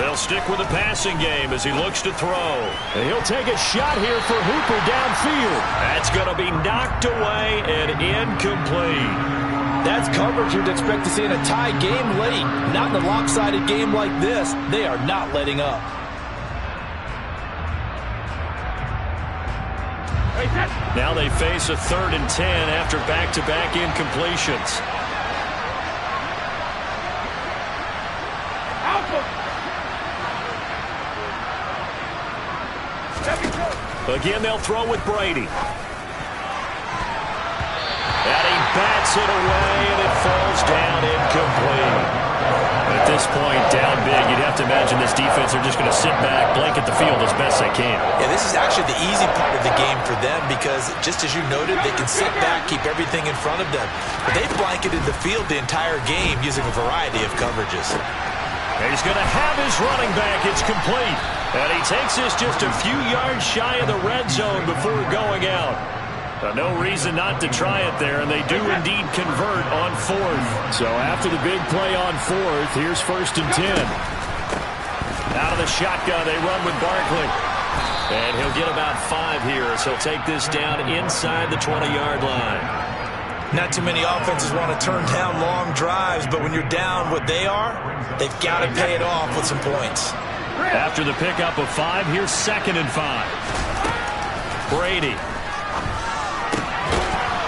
They'll stick with the passing game as he looks to throw. And he'll take a shot here for Hooper downfield. That's going to be knocked away and incomplete. That's coverage you'd expect to see in a tie game late. Not in a lopsided game like this. They are not letting up. Now they face a 3rd and 10 after back-to-back incompletions. Again, they'll throw with Brady. And he bats it away, and it falls down incomplete. At this point, down big, you'd have to imagine this defense are just going to sit back, blanket the field as best they can. Yeah, this is actually the easy part of the game for them because, just as you noted, they can sit back, keep everything in front of them. But they've blanketed the field the entire game using a variety of coverages. He's going to have his running back. It's complete. And he takes this just a few yards shy of the red zone before going out. No reason not to try it there, and they do indeed convert on 4th. So after the big play on 4th, here's 1st and 10. Out of the shotgun, they run with Barkley. And he'll get about 5 here, so he'll take this down inside the 20-yard line. Not too many offenses want to turn down long drives, but when you're down what they are, they've got to pay it off with some points. After the pickup of 5, here's 2nd and 5. Brady.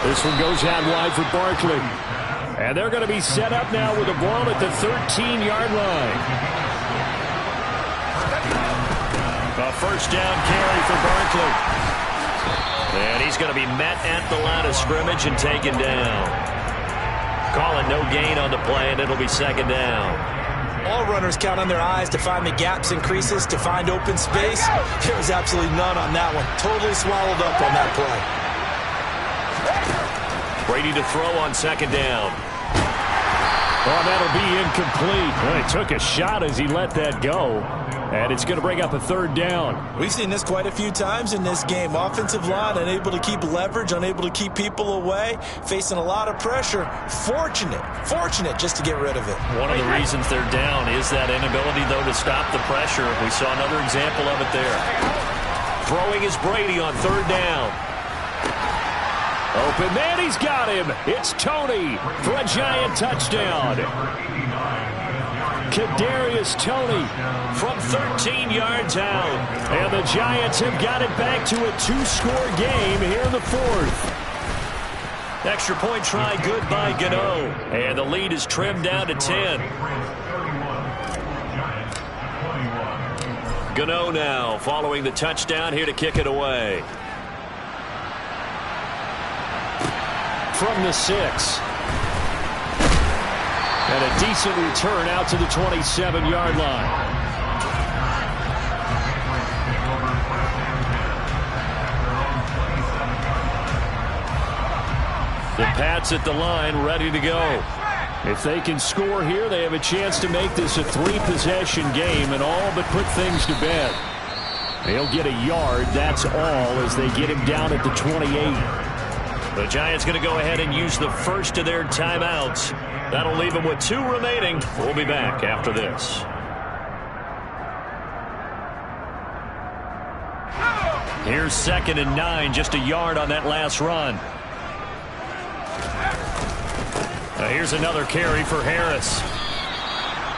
This one goes out wide for Barkley. And they're going to be set up now with the ball at the 13-yard line. A first down carry for Barkley. And he's going to be met at the line of scrimmage and taken down. Calling no gain on the play, and it'll be 2nd down. All runners count on their eyes to find the gaps and creases, to find open space. There was absolutely none on that one. Totally swallowed up on that play. Brady to throw on 2nd down. Oh, that'll be incomplete. Well, he took a shot as he let that go. And it's going to bring up a 3rd down. We've seen this quite a few times in this game. Offensive line unable to keep leverage, unable to keep people away, facing a lot of pressure. Fortunate just to get rid of it. One of the reasons they're down is that inability, though, to stop the pressure. We saw another example of it there. Throwing is Brady on 3rd down. Open man, he's got him. It's Toney for a Giant touchdown. Kadarius Toney from 13 yards out. And the Giants have got it back to a 2-score game here in the 4th. Extra point try good by Gano. And the lead is trimmed down to 10. Gano now following the touchdown here to kick it away. From the 6. And a decent return out to the 27-yard line. The Pats at the line ready to go. If they can score here, they have a chance to make this a 3-possession game and all but put things to bed. They'll get a yard, that's all, as they get him down at the 28. The Giants going to go ahead and use the first of their timeouts. That'll leave them with 2 remaining. We'll be back after this. Here's 2nd and 9, just a yard on that last run. Now here's another carry for Harris.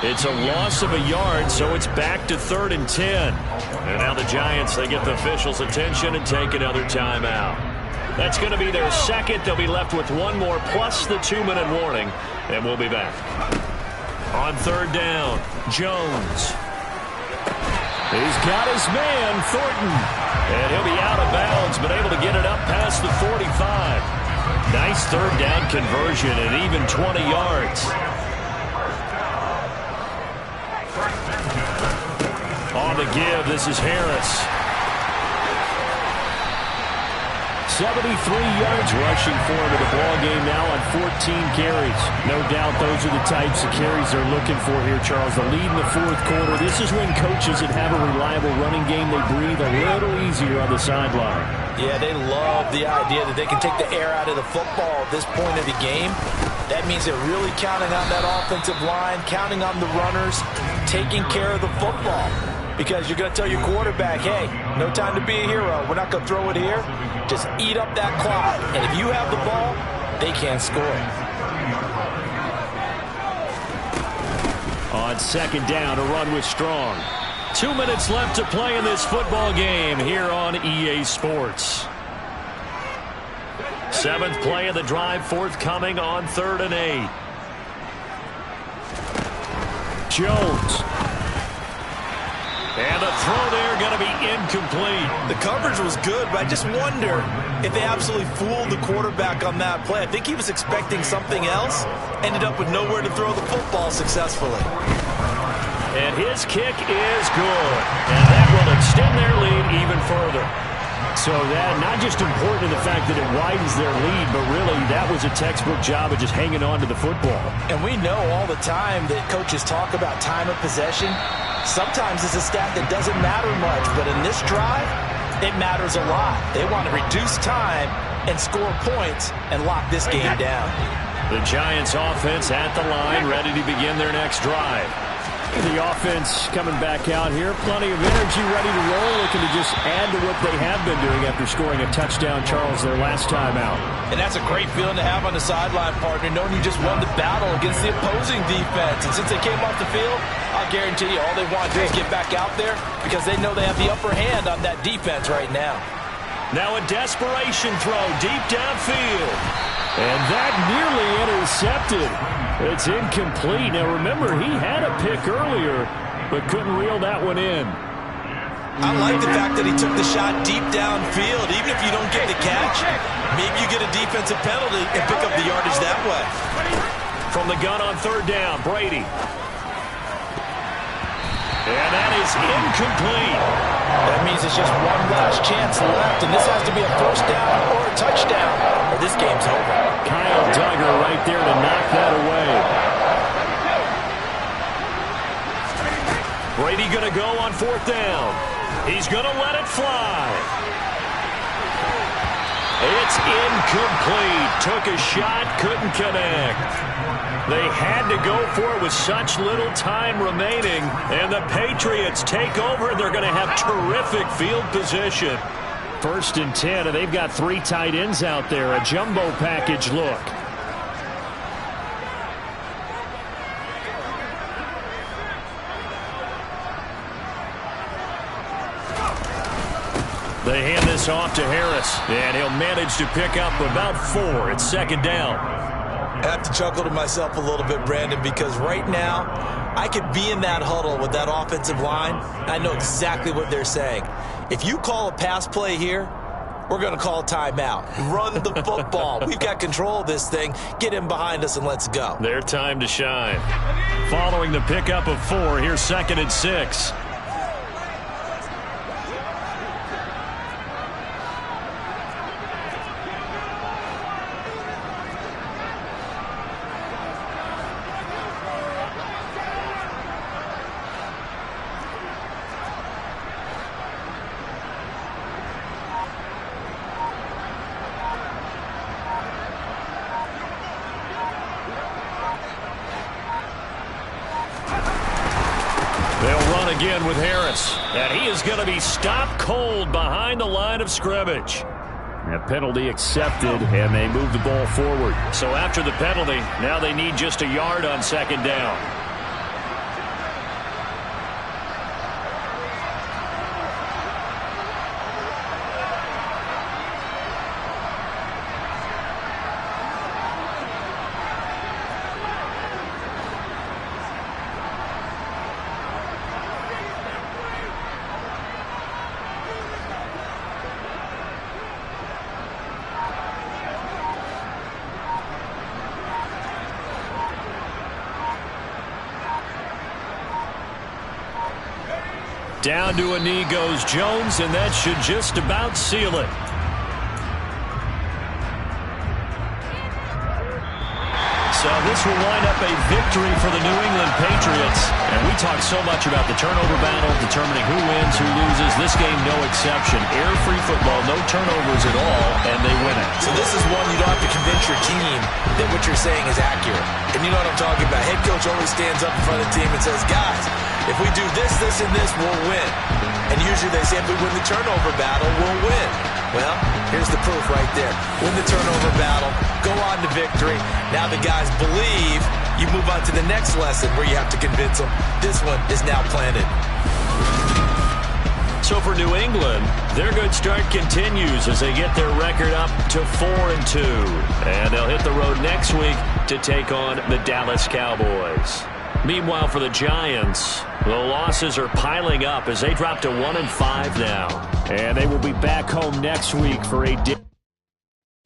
It's a loss of a yard, so it's back to 3rd and 10. And now the Giants, they get the officials' attention and take another timeout. That's going to be their 2nd. They'll be left with 1 more plus the 2-minute warning. And we'll be back. On 3rd down, Jones. He's got his man, Thornton. And he'll be out of bounds, but able to get it up past the 45. Nice 3rd down conversion and even 20 yards. On the give, this is Harris. 73 yards rushing for him in the ball game now on 14 carries. No doubt those are the types of carries they're looking for here, Charles. The lead in the 4th quarter. This is when coaches that have a reliable running game, they breathe a little easier on the sideline. Yeah, they love the idea that they can take the air out of the football at this point of the game. That means they're really counting on that offensive line, counting on the runners, taking care of the football. Because you're going to tell your quarterback, hey, no time to be a hero. We're not going to throw it here. Just eat up that clock. And if you have the ball, they can't score. On 2nd down, a run with Strong. 2 minutes left to play in this football game here on EA Sports. 7th play of the drive forthcoming on 3rd and 8. Jones. And the throw there going to be incomplete. The coverage was good, but I just wonder if they absolutely fooled the quarterback on that play. I think he was expecting something else. Ended up with nowhere to throw the football successfully. And his kick is good. And that will extend their lead even further. So that not just important in the fact that it widens their lead, but really that was a textbook job of just hanging on to the football. And we know all the time that coaches talk about time of possession. Sometimes it's a stat that doesn't matter much, but in this drive, it matters a lot. They want to reduce time and score points and lock this game down. The Giants offense at the line, ready to begin their next drive. The offense coming back out here. Plenty of energy, ready to roll, looking to just add to what they have been doing after scoring a touchdown, Charles, their last time out. And that's a great feeling to have on the sideline, partner, knowing you just won the battle against the opposing defense. And since they came off the field, I'll guarantee you all they want to do is get back out there because they know they have the upper hand on that defense right now. Now a desperation throw deep downfield. And that nearly intercepted. It's incomplete. Now, remember, he had a pick earlier, but couldn't reel that one in. I like the fact that he took the shot deep downfield. Even if you don't get the catch, maybe you get a defensive penalty and pick up the yardage that way. From the gun on third down, Brady. And that is incomplete. That means it's just one last chance left, and this has to be a first down or a touchdown, or this game's over. Kyle Duggar right there to knock that away. Brady going to go on fourth down. He's going to let it fly. It's incomplete. Took a shot, couldn't connect. They had to go for it with such little time remaining, and the Patriots take over. They're going to have terrific field position. 1st and 10, and they've got 3 tight ends out there. A jumbo package look. They hand this off to Harris, and he'll manage to pick up about 4. It's 2nd down. I have to chuckle to myself a little bit, Brandon, because right now I could be in that huddle with that offensive line. I know exactly what they're saying. If you call a pass play here, we're going to call a timeout. Run the football. We've got control of this thing. Get in behind us and let's go. Their time to shine. Following the pickup of 4, here's 2nd and 6. Again with Harris, and he is going to be stopped cold behind the line of scrimmage. A penalty accepted, and they move the ball forward. So after the penalty, now they need just a yard on 2nd down. Down to a knee goes Jones, and that should just about seal it. So this will wind up a victory for the New England Patriots. And we talk so much about the turnover battle, determining who wins, who loses. This game, no exception. Air-free football, no turnovers at all, and they win it. So this is one you don't have to convince your team that what you're saying is accurate. And you know what I'm talking about. Head coach always stands up in front of the team and says, guys, if we do this, this, and this, we'll win. And usually they say if we win the turnover battle, we'll win. Well, here's the proof right there. Win the turnover battle, go on to victory. Now the guys believe. You move on to the next lesson where you have to convince them. This one is now planted. So for New England, their good start continues as they get their record up to 4-2. And they'll hit the road next week to take on the Dallas Cowboys. Meanwhile, for the Giants, the losses are piling up as they drop to 1-5 now. And they will be back home next week for a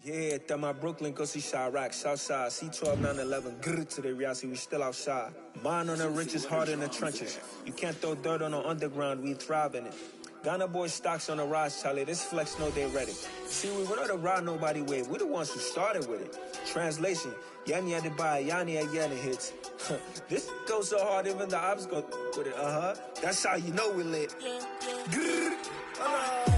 Yeah, that my Brooklyn go see Chirac, Southside, C12, 911, grr to the reality, we still outside. Mine on the riches, heart in the trenches. You can't throw dirt on the underground, we thrive in it. Ghana boys stocks on the rise, Charlie, this flex know they ready. See, we not the ride nobody wave, we the ones who started with it. Translation, Yanni had to buy, Yanni had Yanni hits. This goes so hard, even the ops go with it, That's how you know we lit. Grr.